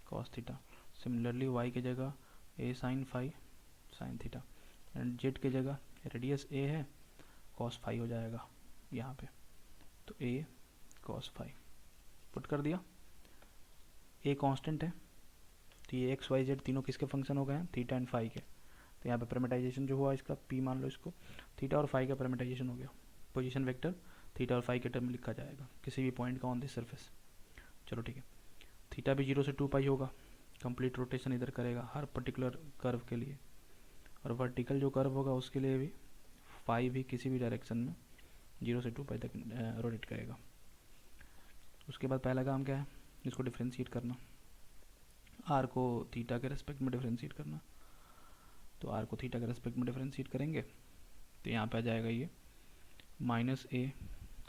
cos theta. Similarly y की जगह a sine phi sine theta, and Z की जगह रेडियस ए है, कॉस फाई हो जाएगा यहाँ पे, तो ए कॉस फाई पुट कर दिया। ए कांस्टेंट है, तो ये एक्स वाई जेड तीनों किसके फंक्शन हो गए हैं, थीटा एंड फाई के। तो यहाँ पे पैरामीटाइजेशन जो हुआ इसका पी मान लो इसको, थीटा और फाई का पैरामीटाइजेशन हो गया, पोजीशन वेक्टर थीटा और फाई के टर्म में लिखा जाएगा किसी भी पॉइंट का ऑन दिस सरफेस। चलो ठीक है, थीटा भी 0 से 2 पाई होगा, कंप्लीट रोटेशन इधर करेगा हर पर्टिकुलर कर्व के लिए, और वर्टिकल जो कर्व होगा उसके लिए भी फाई भी किसी भी डायरेक्शन में 0 से 2 पाई तक रोटेट करेगा। उसके बाद पहला काम क्या है, इसको डिफ्रेंशिएट करना, आर को थीटा के रेस्पेक्ट में डिफ्रेंशिएट करना। तो आर को थीटा के रेस्पेक्ट में डिफ्रेंशिएट करेंगे तो यहाँ पे आ जाएगा ये -a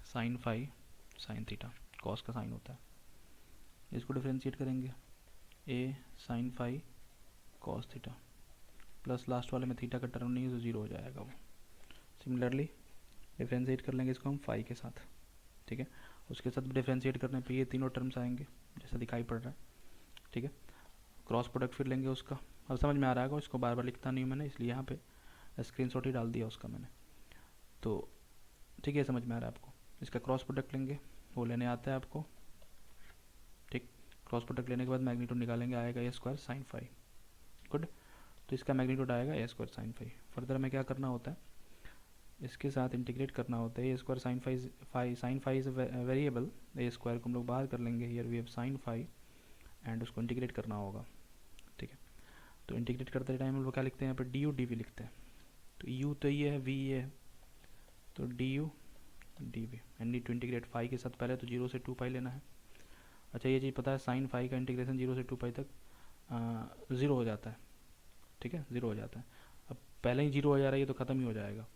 sine phi sine theta, cos का साइन होता है। इसको डिफ्रेंशिएट करेंगे a sine phi cos theta, plus last वाले में थीटा का टर्म नहीं है तो 0 हो जाएगा वो। सिमिलरली डिफ्रेंशिएट कर लेंगे इसको हम फाई के साथ, ठीक है। उसके साथ डिफ्रेंशिएट करने पे ये तीनों टर्म्स आएंगे जैसा दिखाई पड़ रहा है, ठीक है। क्रॉस प्रोडक्ट फिर लेंगे उसका, अब समझ में आ रहा है, इसको बार बार लिखता नहीं मैंने, इसलिए यहाँ पे स्क्रीनशॉट ही डाल दिया उसका मैंने। तो ठीक है, समझ में आ रहा है आपको। इसका क्रॉस प्रोडक्ट लेंगे, वो लेने आता है आपको, ठीक। क्रॉस प्रोडक्ट लेने के बाद मैग्नीट्यूड निकालेंगे, आएगा ए स्क्वायर साइन फाई, गुड। तो इसका मैग्नीट्यूड आएगा ए स्क्वायर साइन फाई। फर्दर हमें क्या करना होता है, इसके साथ इंटीग्रेट करना होता है, a square sine phi is variable, a square को हम लोग बाहर कर लेंगे, here we have sine phi, and उसको इंटीग्रेट करना होगा, ठीक है। तो इंटीग्रेट करते टाइम हम लोग क्या लिखते हैं, यहाँ पर डी यू डी वी लिखते हैं। तो यू तो ये है, वी ये है, तो d u d v, and need to integrate phi के साथ पहले तो 0 से 2 पाई लेना है। अच्छा ये चीज़ पता है, साइन फाई का इंटीग्रेशन 0 से 2 पाई तक 0 हो जाता है, ठीक है, 0 हो जाता है। अब पहले ही 0 हो जा रहा है, ये तो ख़त्म ही हो जाएगा।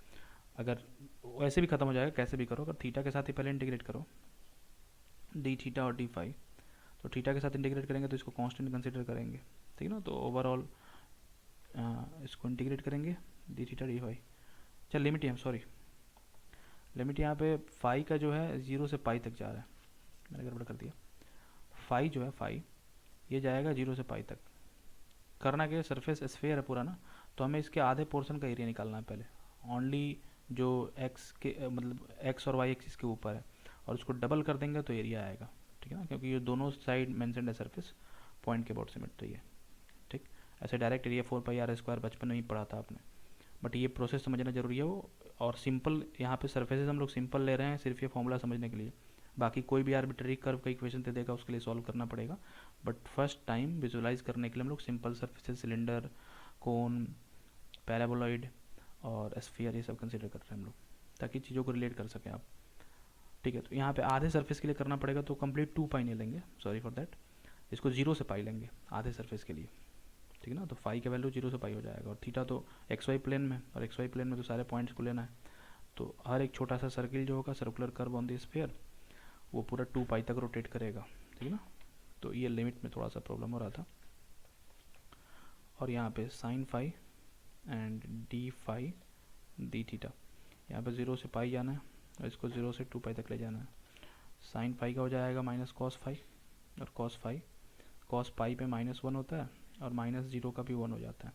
अगर वैसे भी ख़त्म हो जाएगा, कैसे भी करो, अगर थीटा के साथ ही पहले इंटीग्रेट करो डी थीटा और डी फाई, तो थीटा के साथ इंटीग्रेट करेंगे तो इसको कांस्टेंट कंसीडर करेंगे, ठीक है ना। तो ओवरऑल इसको इंटीग्रेट करेंगे डी थीटा डी फाई। चल लिमिट है, सॉरी लिमिट यहाँ पे फाई का जो है 0 से पाई तक जा रहा है, मैंने गड़बड़ कर दिया। फाई जो है फाई ये जाएगा 0 से पाई तक। करना क्या है, सरफेस स्फेयर है पूरा ना, तो हमें इसके आधे पोर्शन का एरिया निकालना है पहले, ओनली जो एक्स के मतलब एक्स और वाई एक्सिस के ऊपर है, और उसको डबल कर देंगे तो एरिया आएगा। ठीक है ना, क्योंकि ये दोनों साइड मेंशनड है सरफेस, पॉइंट के बोर्ड सिमेट्री है। ठीक, ऐसे डायरेक्ट एरिया 4 पाई r² बचपन में ही पढ़ा था आपने, बट ये प्रोसेस समझना जरूरी है वो। और सिंपल यहाँ पे सरफेसेस हम लोग सिंपल ले रहे हैं सिर्फ ये फॉर्मूला समझने के लिए, बाकी कोई भी आर्बिट्ररी कर्व का इक्वेशन दे देगा उसके लिए सॉल्व करना पड़ेगा, बट फर्स्ट टाइम विजुलाइज करने के लिए हम लोग सिंपल सरफेसेस, सिलेंडर, कोन, पैराबोलॉइड और स्फीयर ये सब कंसिडर कर रहे हैं हम लोग, ताकि चीज़ों को रिलेट कर सकें आप। ठीक है, तो यहाँ पे आधे सरफेस के लिए करना पड़ेगा, तो कंप्लीट 2 पाई नहीं लेंगे, सॉरी फॉर दैट, इसको 0 से पाई लेंगे आधे सरफेस के लिए। ठीक है ना, तो फाई का वैल्यू 0 से पाई हो जाएगा, और थीटा तो एक्स वाई प्लेन में, और एक्स वाई प्लेन में तो सारे पॉइंट्स को लेना है, तो हर एक छोटा सा सर्किल जो होगा, circular curve on the sphere, वो पूरा 2 पाई तक रोटेट करेगा। ठीक है ना, तो ये लिमिट में थोड़ा सा प्रॉब्लम हो रहा था। और यहाँ पे sine phi and d phi d theta, यहाँ पे 0 से पाई जाना है, और इसको 0 से 2 पाई तक ले जाना है। साइन फाई का हो जाएगा माइनस कॉस फाई, और कॉस फाई, कॉस पाई पे -1 होता है, और -0 का भी 1 हो जाता है,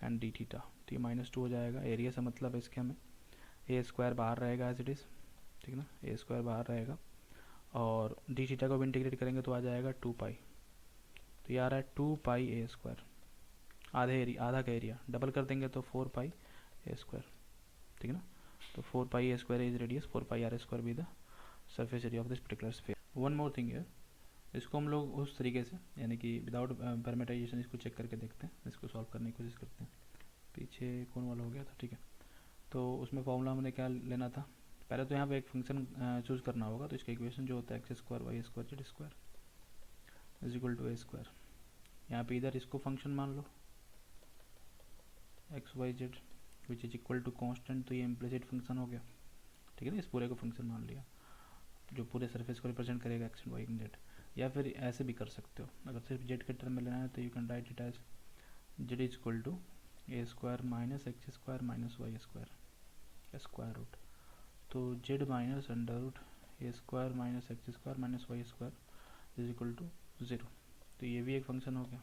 एंड डी थीटा, तो ये -2 हो जाएगा। एरिया से मतलब है इसके हमें a² बाहर रहेगा एज इट इज़। ठीक है ना, a² बाहर रहेगा, और डी थीटा को भी इंटीग्रेट करेंगे तो आ जाएगा 2 पाई, तो ये आ रहा है 2 पाई a², आधे एरिया, आधा का एरिया डबल कर देंगे तो 4 पाई a²। ठीक है ना, तो 4 पाई a² is radius, 4 pi r² भी the surface area of this particular sphere. One more thing है, इसको हम लोग उस तरीके से, यानी कि विदाउट पैरामीटराइजेशन इसको चेक करके देखते हैं, इसको सॉल्व करने की कोशिश करते हैं। पीछे कौन वाला हो गया था, ठीक है, तो उसमें फॉर्मूला हमने क्या लेना था, पहले तो यहाँ पे एक फंक्शन चूज़ करना होगा, तो इसका इक्वेशन जो होता है x² y² z² is equal to a²। यहाँ पे इधर इसको फंक्शन मान लो x y z which is equal to constant, तो ये इम्प्लिसिट फंक्शन हो गया। ठीक है ना, इस पूरे को फंक्शन मान लिया जो पूरे सरफेस को रिप्रेजेंट करेगा x and y and z. या फिर ऐसे भी कर सकते हो, अगर सिर्फ जेड के टर्म में लेना है तो you can write it as z is equal to a² minus x² minus y² square root, तो z minus under root a² minus x² minus y² is equal to 0। तो ये भी एक फंक्शन हो गया,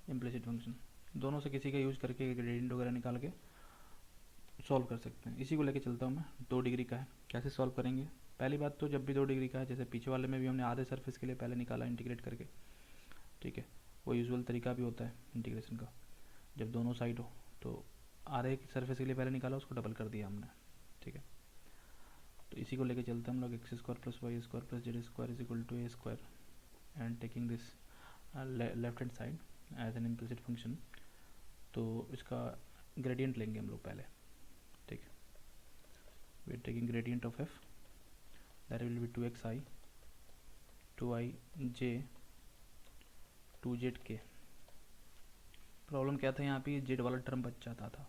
इम्प्लिसिट फंक्शन। दोनों से किसी का यूज करके ग्रेडियंट वगैरह निकाल के सॉल्व कर सकते हैं। इसी को लेके चलता हूँ मैं, 2 डिग्री का है, कैसे सॉल्व करेंगे। पहली बात तो जब भी 2 डिग्री का है, जैसे पीछे वाले में भी हमने आधे सरफेस के लिए पहले निकाला इंटीग्रेट करके, ठीक है, वो यूजुअल तरीका भी होता है इंटीग्रेशन का, जब दोनों साइड हो तो आधे सरफेस के लिए पहले निकाला, उसको डबल कर दिया हमने। ठीक है, तो इसी को लेके चलते हैं हम लोग, x² plus y² plus z² is equal to a², and taking this left hand side as an implicit function, तो इसका ग्रेडियंट लेंगे हम लोग पहले। ठीक है, we are taking gradient of f, that will be 2xi 2ij 2zk। Problem क्या था, यहाँ पे जेड वाला टर्म बच जाता था।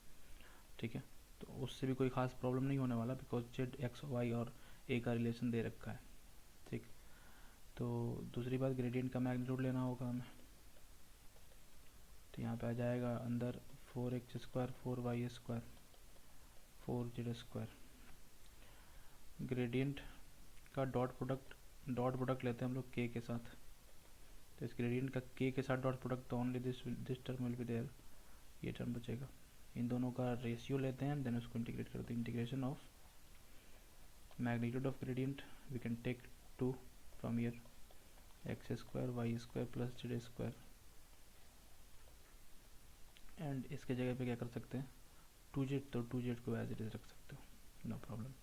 ठीक है, तो उससे भी कोई खास प्रॉब्लम नहीं होने वाला, बिकॉज जेड एक्स वाई और ए का रिलेशन दे रखा है। ठीक, तो दूसरी बात ग्रेडियंट का मैग्नीट्यूड लेना होगा हमें, तो यहाँ पे आ जाएगा अंदर 4x² 4y² 4z²। ग्रेडियंट का डॉट प्रोडक्ट लेते हैं हम लोग k के साथ, तो इस ग्रेडियंट का k के साथ डॉट प्रोडक्ट, तो only this term will be there, ये टर्म बचेगा। इन दोनों का रेशियो लेते हैं, देन उसको इंटीग्रेट करते हैं। Integration of magnitude of gradient we can take 2 from here, x² y² plus z², and इसके जगह पे क्या कर सकते हैं 2z, तो 2z को एज इट इज रख सकते हो, no problem.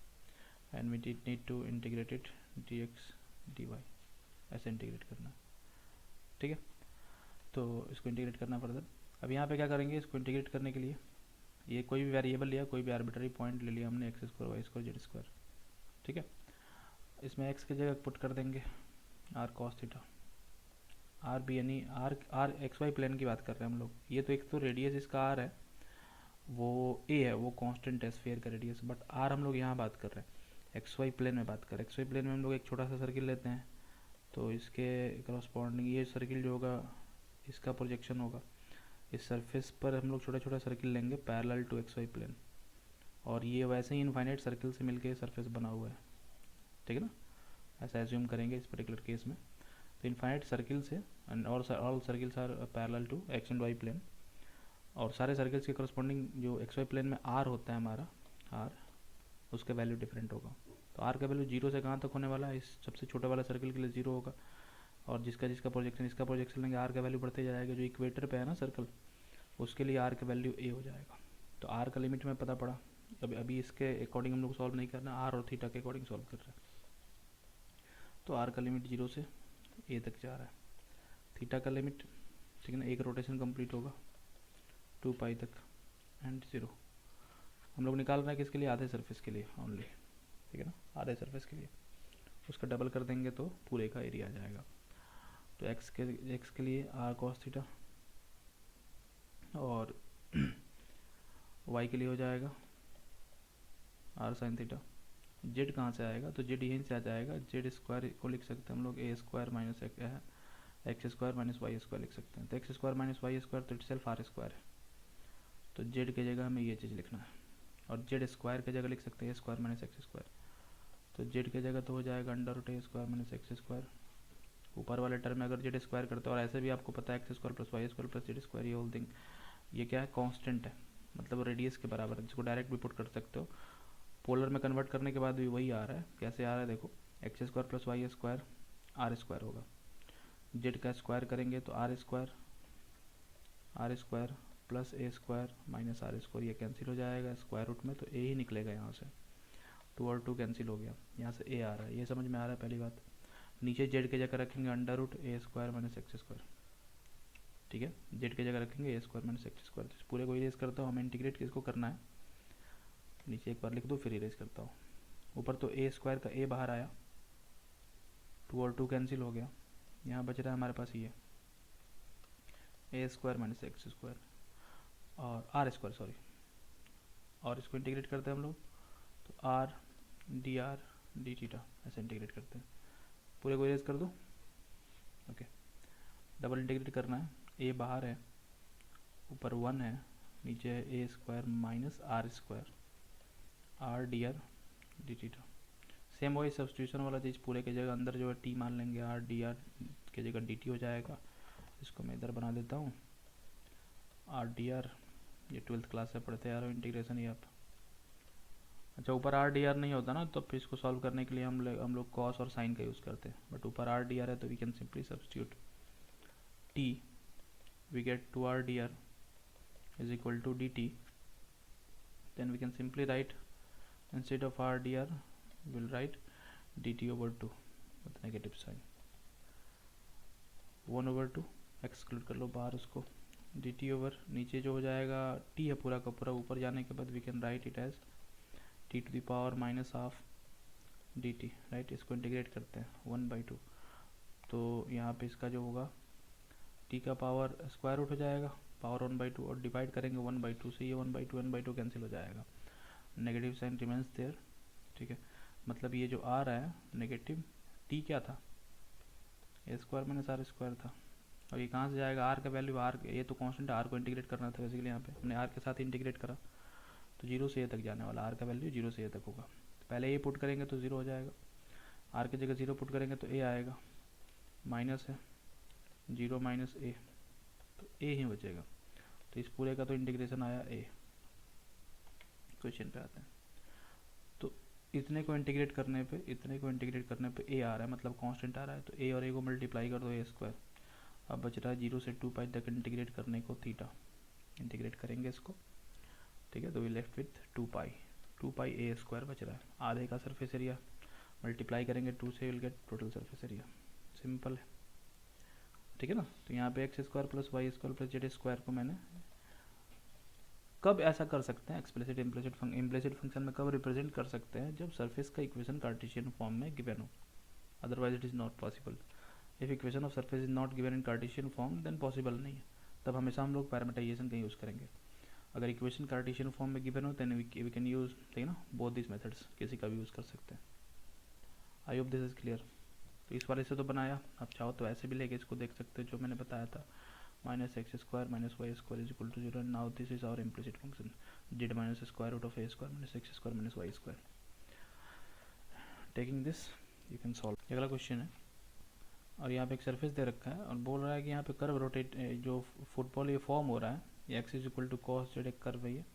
And we need to integrate it dx dy, ऐसे इंटीग्रेट करना। ठीक है, तो इसको इंटीग्रेट करना फर्दर। अब यहाँ पे क्या करेंगे, इसको इंटीग्रेट करने के लिए ये कोई भी वेरिएबल लिया, कोई भी आर्बिट्ररी पॉइंट ले लिया हमने, x² y² z²। ठीक है, इसमें x की जगह पुट कर देंगे r cos थीटा, r भी, यानी r एक्स वाई प्लेन की बात कर रहे हैं हम लोग। ये तो एक तो रेडियस इसका r है, वो a है, वो कांस्टेंट है स्फीयर का रेडियस, बट r हम लोग यहाँ बात कर रहे हैं एक्स वाई प्लेन में बात कर रहे हैं। एक्स वाई प्लेन में हम लोग एक छोटा सा सर्किल लेते हैं, तो इसके करस्पॉन्डिंग ये सर्किल जो होगा इसका प्रोजेक्शन होगा, इस सरफेस पर हम लोग छोटा छोटा सर्किल लेंगे parallel to x y plane, और ये वैसे ही इनफाइनाइट सर्किल से मिलके सरफेस बना हुआ है। ठीक है ना, ऐसा एज्यूम करेंगे इस पर्टिकुलर केस में। तो इनफाइनाइट सर्किल से and all circles are parallel to x and y plane, और सारे सर्किल्स के करस्पॉन्डिंग जो एक्स वाई प्लेन में आर होता है हमारा, आर, उसका वैल्यू डिफरेंट होगा। तो आर का वैल्यू जीरो से कहाँ तक होने वाला है, इस सबसे छोटे वाला सर्किल के लिए जीरो होगा, और जिसका जिसका प्रोजेक्शन इसका प्रोजेक्शन लेंगे आर का वैल्यू बढ़ते जाएगा। जो इक्वेटर पे है ना सर्कल, उसके लिए आर का वैल्यू ए हो जाएगा। तो आर का लिमिट में पता पड़ा। अभी इसके अकॉर्डिंग हम लोग सॉल्व नहीं करना, आर और थीटा के अकॉर्डिंग सॉल्व कर रहे हैं। तो आर का लिमिट जीरो से ए तक जा रहा है, थीटा का लिमिट, ठीक है ना, एक रोटेशन कंप्लीट होगा 2 पाई तक एंड जीरो। हम लोग निकाल रहे हैं किसके लिए, आधे सरफेस के लिए ओनली, ठीक है ना, आधे सरफेस के लिए। उसका डबल कर देंगे तो पूरे का एरिया आ जाएगा। तो एक्स के लिए आर कॉस थीटा, और वाई के लिए हो जाएगा आर साइन थीटा। जेड कहाँ से आएगा, तो जेड यहीं से आ जाएगा। जेड स्क्वायर को लिख सकते हैं हम लोग a square minus x square minus y square लिख सकते हैं। तो x square minus y square तो इटसेल्फ आर स्क्वायर है, तो जेड की जगह हमें ये चीज़ लिखना है। और जेड स्क्वायर की जगह लिख सकते हैं ए स्क्वायर माइनस एक्स स्क्वायर, तो जेड की जगह तो हो जाएगा अंडर रूट ए स्क्वायर माइनस एक्स स्क्वायर। ऊपर वाले टर्म में अगर जेड स्क्वायर करते हैं, और ऐसे भी आपको पता है x square plus y square plus z square, ये होल थिंग ये क्या है, कांस्टेंट है, मतलब रेडियस के बराबर है, जिसको डायरेक्ट भी पुट कर सकते हो। पोलर में कन्वर्ट करने के बाद भी वही आ रहा है। कैसे आ रहा है देखो, x square plus y square r square होगा, जेड का स्क्वायर करेंगे तो r square plus a square minus r square, ये कैंसिल हो जाएगा स्क्वायर रूट में, तो ए ही निकलेगा यहाँ से, 2 और 2 कैंसिल हो गया, यहाँ से ए आ रहा है। ये समझ में आ रहा है पहली बात। नीचे जेड की जगह रखेंगे अंडर रूट ए स्क्वायर माइनस एक्स स्क्वायर, ठीक है, जेड की जगह रखेंगे ए स्क्वायर माइनस एक्स स्क्वायर। तो पूरे को इरेज करता हूँ, हमें इंटीग्रेट किसको करना है, नीचे एक बार लिख दो फिर इरेज करता हूँ। ऊपर तो ए स्क्वायर का ए बाहर आया, 2 और 2 कैंसिल हो गया, यहाँ बच रहा है हमारे पास ये ए स्क्वायर माइनस एक्स स्क्वायर और आर स्क्वायर, सॉरी, और इसको इंटीग्रेट करते हैं हम लोग, तो आर डी थीटा ऐसे इंटीग्रेट करते हैं। पूरे को इरेज कर दो, ओके। डबल इंटीग्रेट करना है, ए बाहर है, ऊपर 1 है, नीचे है a square minus r square r d theta. Same वही सब्सटीट्यूशन वाला चीज़, पूरे की जगह अंदर जो है टी मान लेंगे, आर की जगह डी टी हो जाएगा। इसको मैं इधर बना देता हूँ आर, ये 12th क्लास से पढ़ते आ रहे हो इंटीग्रेशन ही आप। अच्छा, ऊपर आर नहीं होता ना, तो फिर इसको सॉल्व करने के लिए हम लोग कॉस और साइन का यूज़ करते हैं, बट ऊपर आर है तो we can simply substitute t, we get 2r dr is equal to dt. Then we can simply write, instead of r dr we'll write dt over 2 with negative sign, 1 over 2 exclude कर लो बाहर उसको, dt over नीचे जो हो जाएगा t है पूरा का पूरा, ऊपर जाने के बाद we can write it as t to the power minus half dt, right. इसको इंटीग्रेट करते हैं 1/2, तो यहाँ पे इसका जो होगा t का पावर स्क्वायर रूट हो जाएगा, पावर 1/2, और डिवाइड करेंगे 1/2 से, ये 1/2 कैंसिल हो जाएगा, नेगेटिव साइन रिमेंस देयर, ठीक है। मतलब ये जो आ रहा है नेगेटिव, t क्या था, ए स्क्वायर माइनस आर स्क्वायर था, और ये कहाँ से जाएगा, आर का वैल्यू, आर ये तो कांस्टेंट है, आर को इंटीग्रेट करना था बेसिकली, यहाँ पे हमने आर के साथ इंटीग्रेट करा, तो 0 से ए तक जाने वाला, आर का वैल्यू 0 से ए तक होगा। तो पहले ए पुट करेंगे तो 0 हो जाएगा, आर की जगह 0 पुट करेंगे तो ए आएगा, माइनस है 0 माइनस ए, तो ए ही बचेगा। तो इस पूरे का तो इंटीग्रेशन आया ए। क्वेश्चन पे आते हैं, तो इतने को इंटीग्रेट करने पे ए आ रहा है, मतलब कांस्टेंट आ रहा है, तो ए और ए को मल्टीप्लाई कर दो ए स्क्वायर। अब बच रहा है 0 से 2 पाई तक इंटीग्रेट करने को, थीटा इंटीग्रेट करेंगे इसको, ठीक है। तो we left with 2 pi a square बच रहा है, आधे का सरफेस एरिया मल्टीप्लाई करेंगे 2 से, will get total surface area, simple है, ठीक है ना। तो यहाँ पे x square plus y square plus z square को मैंने कब ऐसा कर सकते हैं, एक्सप्लिसिट इम्प्लिसिट फंक्शन में कब रिप्रेजेंट कर सकते हैं, जब सरफेस का इक्वेशन कार्टेशियन फॉर्म में गिवन हो, otherwise it is not possible. If equation of surface is not given in Cartesian form then possible नहीं है, तब हमेशा हम लोग पैरामीटराइजेशन का यूज़ करेंगे। अगर इक्वेशन कार्टेशियन फॉर्म में गिवन हो देन वी कैन यूज़, ठीक है ना, बोथ दिस मेथड्स, किसी का भी यूज़ कर सकते हैं। I hope this is clear. तो इस वाले से तो बनाया, आप चाहो तो ऐसे भी लेके इसको देख सकते हो, जो मैंने बताया था, minus x square minus y square is equal to 0, and now this is our implicit function z minus square root of a square minus x square minus y square. Taking this you can solve. अगला question है और यहाँ पे एक surface दे रखा है और बोल रहा है कि यहाँ पे कर्व रोटेट जो फुटबॉल ये फॉर्म हो रहा है, ये x is equal to cos z एक कर्व है ये।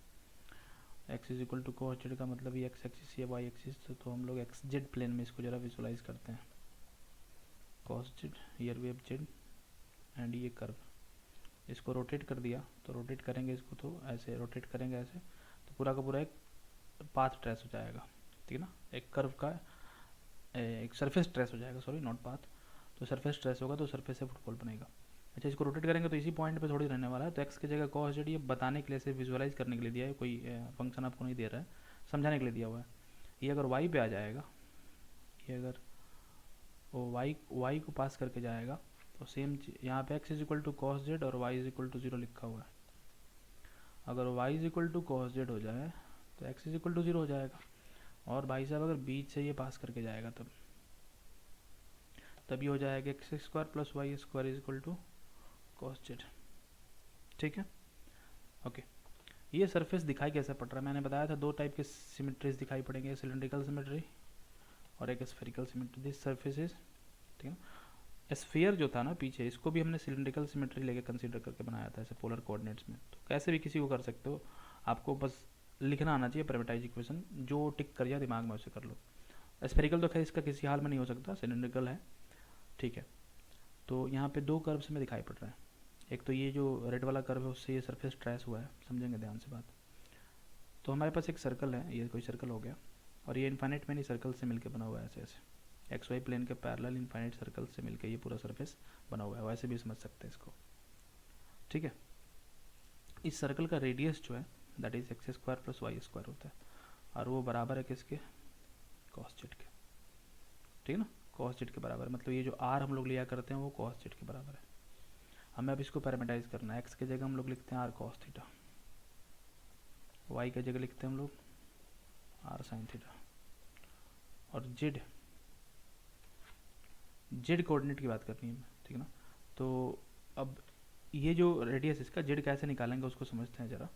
X is equal to cos z का मतलब ये एक्स एक्सिस या वाई एक्सिस, तो हम लोग एक्स जेड प्लेन में इसको ज़रा विजुलाइज करते हैं। Cos z, here we have z and ये कर्व, इसको रोटेट कर दिया, तो रोटेट करेंगे इसको, तो ऐसे रोटेट करेंगे ऐसे, तो पूरा का पूरा एक पाथ ट्रेस हो जाएगा, ठीक है ना, एक कर्व का एक सरफेस ट्रेस हो जाएगा, सॉरी नॉट पाथ। तो सरफेस ट्रेस होगा तो सरफेस से फुटबॉल बनेगा। अच्छा, इसको रोटेट करेंगे तो इसी पॉइंट पे थोड़ी रहने वाला है, तो एक्स की जगह कॉस जेड ये बताने के लिए, सिर्फ विजुअलाइज करने के लिए दिया है, कोई फंक्शन आपको नहीं दे रहा है, समझाने के लिए दिया हुआ है। ये अगर वाई पे आ जाएगा, ये अगर वो वाई को पास करके जाएगा, तो सेम यहाँ पे x is equal to cos z और वाई इज इक्वल टू 0 लिखा हुआ है। अगर y is equal to cos z हो जाए तो एक्स इज इक्वल टू 0 हो जाएगा। और भाई साहब अगर बीच से ये पास करके जाएगा तब ये हो जाएगा x square plus y square is equal to cos z. ठीक है, ओके। ये सरफेस दिखाई कैसे पड़ रहा है, मैंने बताया था दो टाइप के सिमेट्रीज दिखाई पड़ेंगे, सिलेंड्रिकल सिमेट्री और एक spherical symmetry. This surface is, ठीक है, स्फीयर जो था ना पीछे, इसको भी हमने सिलेंड्रिकल सिमेट्री लेके कंसीडर करके बनाया था ऐसे पोलर कोऑर्डिनेट्स में। तो कैसे भी किसी को कर सकते हो, आपको बस लिखना आना चाहिए पैरामीटराइज इक्वेशन, जो टिक कर जाए दिमाग में उसे कर लो। स्फेरिकल तो खैर इसका किसी हाल में नहीं हो सकता, सिलेंड्रिकल है, ठीक है। तो यहाँ पे दो कर्व्स में दिखाई पड़ रहा है, एक तो ये जो रेड वाला कर्व है उससे ये सरफेस ट्रेस हुआ है, समझेंगे ध्यान से बात। तो हमारे पास एक सर्कल है, ये कोई सर्कल हो गया, और ये इन्फाइनाइट मैनी सर्कल से मिलकर बना हुआ है, ऐसे ऐसे एक्स वाई प्लेन के पैरेलल इन्फाइनाइट सर्कल से मिलकर ये पूरा सरफेस बना हुआ है, वैसे भी समझ सकते हैं इसको, ठीक है। इस सर्कल का रेडियस जो है that is x square plus y square होता है, और वो बराबर है किसके, कॉस जेड के, ठीक है ना, कॉस जेड के बराबर, मतलब ये जो आर हम लोग लिया करते हैं वो कॉस जेड के बराबर है। हमें अब इसको पैरामीटराइज करना है, एक्स की जगह हम लोग लिखते हैं आर कॉस थीटा, वाई की जगह लिखते हैं हम लोग आर साइन थीटा, और जेड कोऑर्डिनेट की बात करनी है, ठीक है ना। तो अब ये जो रेडियस इसका जेड कैसे निकालेंगे उसको समझते हैं ज़रा।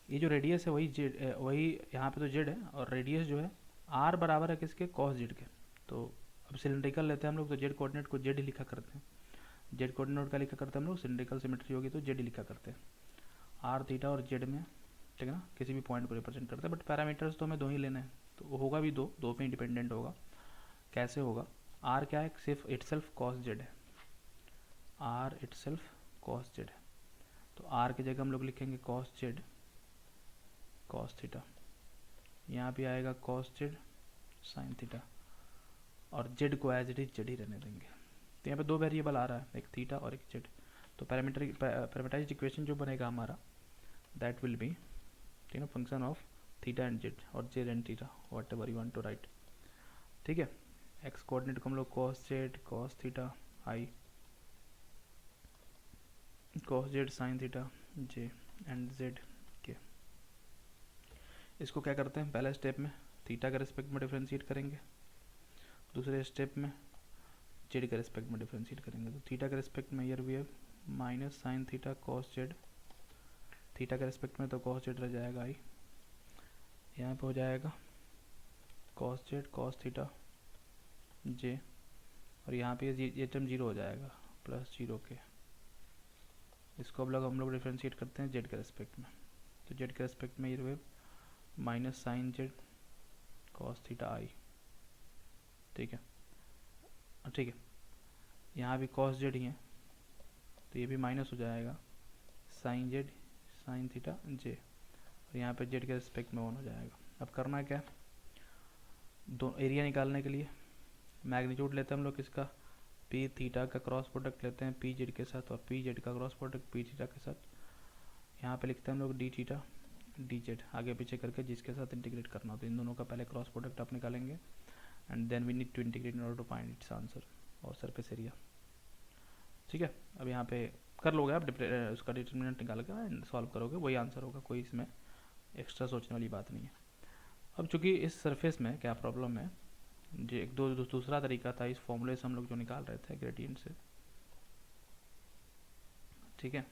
ये जो रेडियस है वही जेड, वही यहाँ पे तो जेड है, और रेडियस जो है आर बराबर है किसके, कॉस जेड के। तो अब सिलेंड्रिकल लेते हैं हम लोग, तो जेड कोऑर्डिनेट को जेड ही लिखा करते हैं, जेड कोऑर्डिनेट का लिखा करते हैं हम लोग, सिलेंड्रिकल सिमेट्री होगी तो जेड ही लिखा करते हैं, आर थीटा और जेड में, ठीक है ना, किसी भी पॉइंट को रिप्रेजेंट करते हैं, बट पैरामीटर्स तो हमें दो ही लेने हैं, तो होगा भी दो पे इंडिपेंडेंट होगा। कैसे होगा, आर क्या है, सिर्फ इटसेल्फ कॉस जेड है, आर इटसेल्फ कॉस जेड है, तो आर की जगह हम लोग लिखेंगे कॉस जेड कॉस थीटा, यहाँ भी आएगा कॉस जेड साइन थीटा, और जेड को एज इट इज जेड ही रहने देंगे। तो यहाँ पे दो वेरिएबल आ रहा है, एक थीटा और एक जेड, तो पैरामीटराइज्ड इक्वेशन जो बनेगा हमारा दैट विल बी, ठीक है, function of theta and z और z and theta whatever you want to write, ठीक है। एक्स कोऑर्डिनेट को हम लोग cos z cos theta i, cos z sine theta J and z k. इसको क्या करते हैं, पहले स्टेप में थीटा के रिस्पेक्ट में डिफ्रेंशिएट करेंगे, दूसरे स्टेप में जेड के रिस्पेक्ट में डिफ्रेंशिएट करेंगे। तो थीटा के रिस्पेक्ट में here we have minus sine theta cos z, theta के रिस्पेक्ट में तो कॉस जेड रह जाएगा आई, यहाँ पे हो जाएगा कॉस जेड कॉस थीटा जे, और यहाँ पे ये टर्म जीरो हो जाएगा प्लस जीरो के। इसको अब हम लोग डिफ्रेंशिएट करते हैं जेड के रिस्पेक्ट में, तो जेड के रिस्पेक्ट में ये minus sine z cos theta i, ठीक है, ठीक है। यहाँ भी कॉस जेड ही है तो ये भी माइनस हो जाएगा साइन जेड साइन थीटा जे, और यहाँ पे जेड के रिस्पेक्ट में 1 हो जाएगा। अब करना क्या है, दो एरिया निकालने के लिए मैग्नीट्यूड लेते हैं हम लोग किसका, पी थीटा का क्रॉस प्रोडक्ट लेते हैं पी जेड के साथ, और पी जेड का क्रॉस प्रोडक्ट पी थीटा के साथ, यहाँ पे लिखते हैं हम लोग डी थीटा डी जेड आगे पीछे करके जिसके साथ इंटीग्रेट करना हो, तो इन दोनों का पहले क्रॉस प्रोडक्ट आप निकालेंगे and then we need to integrate in order to find its answer और सरफेस एरिया, ठीक है। अब यहाँ पे कर लोगे आप उसका डिटर्मिनेंट निकाल कर एंड सॉल्व करोगे, वही आंसर होगा, कोई इसमें एक्स्ट्रा सोचने वाली बात नहीं है। अब चूंकि इस सरफेस में क्या प्रॉब्लम है, जो एक दूसरा तरीका था इस फॉर्मूले से हम लोग जो निकाल रहे थे ग्रेडियंट से, ठीक है,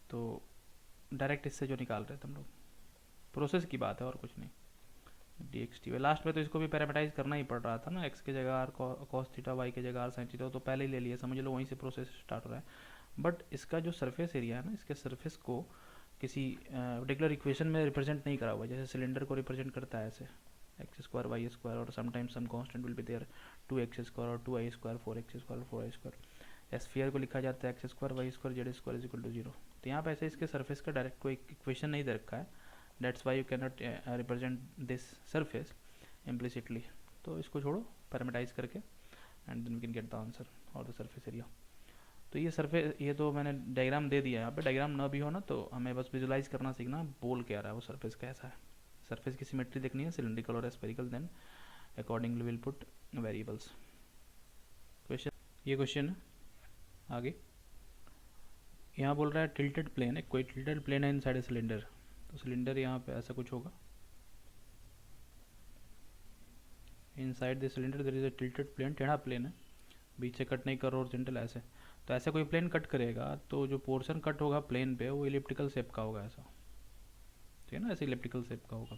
तो डायरेक्ट इससे जो निकाल रहे थे हम लोग, प्रोसेस की बात है और कुछ नहीं। D x t y. Last में तो इसको भी पैरामीटाइज करना ही पड़ रहा था ना, एक्स की जगह आर कॉस थीटा, वाई की जगह आर साइन थीटा, तो पहले ही ले लिया, समझ लो वहीं से प्रोसेस स्टार्ट हो रहा है। बट इसका जो सरफेस एरिया है ना, इसके सरफेस को किसी पर्टिकुलर इक्वेशन में रिप्रेजेंट नहीं करा हुआ, जैसे सिलेंडर को रिप्रेजेंट करता है ऐसे एक्स स्क्वायर वाई स्क्वायर, और sometimes some constant will be there 2x square और 2i square 4x square 4i square. Sphere को लिखा जाता है x square y square z square is equal to 0। तो यहाँ पे ऐसे इसके सरफेस का डायरेक्ट कोई इक्वेशन नहीं दे रखा है, that's why you can not represent this surface implicitly. तो इसको छोड़ो, पैरामीटाइज करके and then we can get the answer और द सरफेस एरिया। तो ये सरफेस, ये तो मैंने डायग्राम दे दिया है, यहाँ पे डायग्राम ना भी हो ना तो हमें बस विजुलाइज करना सीखना बोल क्या रहा है वो सरफेस कैसा है। सरफेस की सिमेट्री देखनी है, सिलेंड्रिकल और spherical, then accordingly will put variables. Question, ये क्वेश्चन है आगे। यहाँ बोल रहा है टिल्टेड प्लेन है, कोई टिल्टेड प्लेन है इनसाइड ए सिलेंडर। तो सिलेंडर यहाँ पे ऐसा कुछ होगा, inside the cylinder there is a tilted plane, टेढ़ा प्लेन है, बीच से कट नहीं कर हॉरिजॉन्टल ऐसे। तो ऐसे कोई प्लेन कट करेगा तो जो पोर्शन कट होगा प्लेन पे वो इलिप्टिकल शेप का होगा ऐसा, ठीक है ना, ऐसे इलिप्टिकल शेप का होगा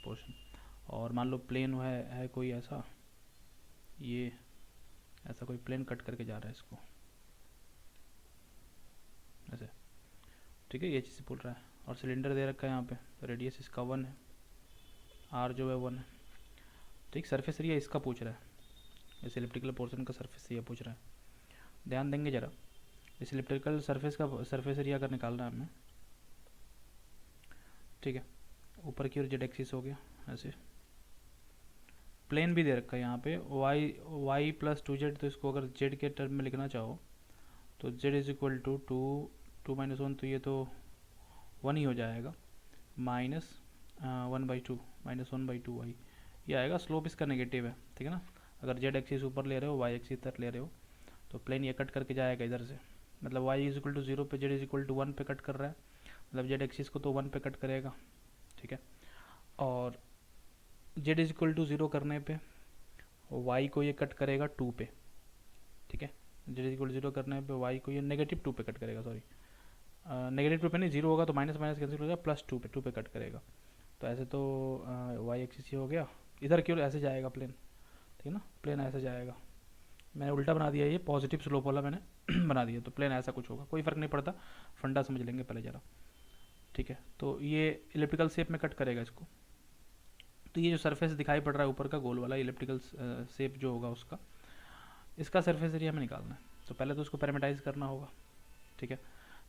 पोर्शन। और मान लो प्लेन है कोई ऐसा, ये ऐसा कोई प्लेन कट करके जा रहा है इसको ऐसे, ठीक है, ये चीज़ बोल रहा है। और सिलेंडर दे रखा है यहाँ पे, रेडियस इसका 1 है, आर जो है 1 है, ठीक। सरफेस एरिया इसका पूछ रहा है, इस इलिप्टिकल पोर्शन का सरफेस एरिया पूछ रहा है। ध्यान देंगे जरा, इस इलिप्टिकल सरफेस एरिया का निकालना है हमें, ठीक है। ऊपर की ओर जेड एक्सिस हो गया ऐसे, प्लेन भी दे रखा है यहाँ पे y प्लस 2z। तो इसको अगर z के टर्म में लिखना चाहो तो z is equal to 2 minus 1, तो ये तो 1 ही हो जाएगा, माइनस 1/2 माइनस 1/2 y, ये आएगा। स्लोप इसका नेगेटिव है, ठीक है ना। अगर z एक्सिस ऊपर ले रहे हो, y एक्सिस तक ले रहे हो, तो प्लेन ये कट करके जाएगा इधर से, मतलब y इज इक्वल टू 0 पे z इज इक्वल टू 1 पे कट कर रहा है, मतलब z एक्सिस को तो 1 पे कट करेगा, ठीक है। और z इज इक्वल टू 0 करने पे y को ये कट करेगा 2 पे, ठीक है। z इज इक्वल टू 0 करने पे y को ये नेगेटिव 2 पे कट करेगा, सॉरी नेगेटिव 2 पे नहीं, 0 होगा तो माइनस माइनस कैंसिल हो जाएगा, प्लस 2 पे कट करेगा। तो ऐसे तो y एक्सिस ये हो गया, इधर की ओर ऐसे जाएगा प्लेन, ठीक है ना, प्लेन ऐसे जाएगा। मैंने उल्टा बना दिया, ये पॉजिटिव स्लोप वाला मैंने बना दिया, तो प्लेन ऐसा कुछ होगा, कोई फ़र्क नहीं पड़ता, फंडा समझ लेंगे पहले ज़रा, ठीक है। तो ये इलिप्टिकल शेप में कट करेगा इसको। तो ये जो सरफेस दिखाई पड़ रहा है ऊपर का गोल वाला इलिप्टिकल शेप जो होगा उसका, इसका सरफेस एरिया हमें निकालना है। तो पहले तो उसको पैरामीटाइज करना होगा, ठीक है।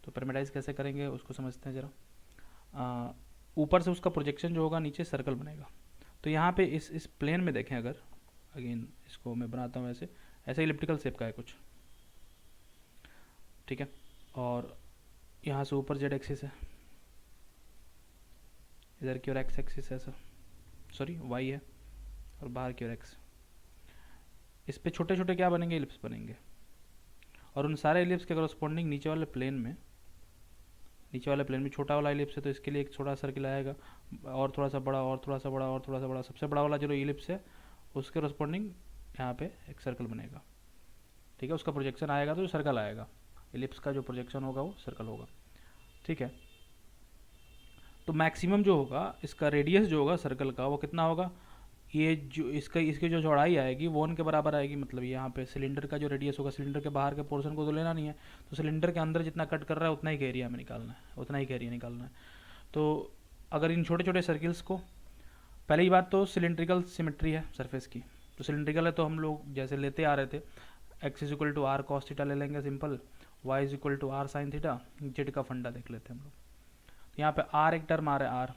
तो पैरामीटाइज कैसे करेंगे उसको समझते हैं ज़रा। ऊपर से उसका प्रोजेक्शन जो होगा नीचे सर्कल बनेगा। तो यहाँ पे इस प्लेन में देखें, अगर अगेन इसको मैं बनाता हूँ ऐसे, ऐसे इलिप्टिकल शेप का है कुछ, ठीक है। और यहाँ से ऊपर जेड एक्सिस है, इधर की ओर एक्स एक्सिस है, सॉरी वाई है, और बाहर की ओर एक्स। इस पे छोटे छोटे क्या बनेंगे, इलिप्स बनेंगे। और उन सारे इलिप्स के करस्पॉन्डिंग नीचे वाले प्लेन में छोटा वाला इलिप्स है तो इसके लिए एक छोटा सर्किल आएगा, और थोड़ा सा बड़ा, और थोड़ा सा बड़ा, और थोड़ा सा बड़ा, सबसे बड़ा वाला जो इलिप्स है उसके करस्पॉन्डिंग यहाँ पे एक सर्कल बनेगा, ठीक है। उसका प्रोजेक्शन आएगा तो सर्कल आएगा, इलिप्स का जो प्रोजेक्शन होगा वो सर्कल होगा, ठीक है। तो मैक्सिमम जो होगा इसका रेडियस जो होगा सर्कल का वो कितना होगा, ये जो इसकी जो चौड़ाई आएगी वो 1 के बराबर आएगी। मतलब यहाँ पे सिलेंडर का जो रेडियस होगा, सिलेंडर के बाहर के पोर्शन को तो लेना नहीं है, तो सिलेंडर के अंदर जितना कट कर रहा है उतना ही एरिया में निकालना है, उतना ही एरिया निकालना है। तो अगर इन छोटे छोटे सर्किल्स को, पहली बात तो सिलेंड्रिकल सिमेट्री है सरफेस की, तो सिलेंड्रिकल है तो हम लोग जैसे लेते आ रहे थे, x is equal to r cos theta ले लेंगे simple, y is equal to r sine theta, z का फंडा देख लेते हैं हम लोग। यहाँ पे आर एक टर्म आ रहा है, आर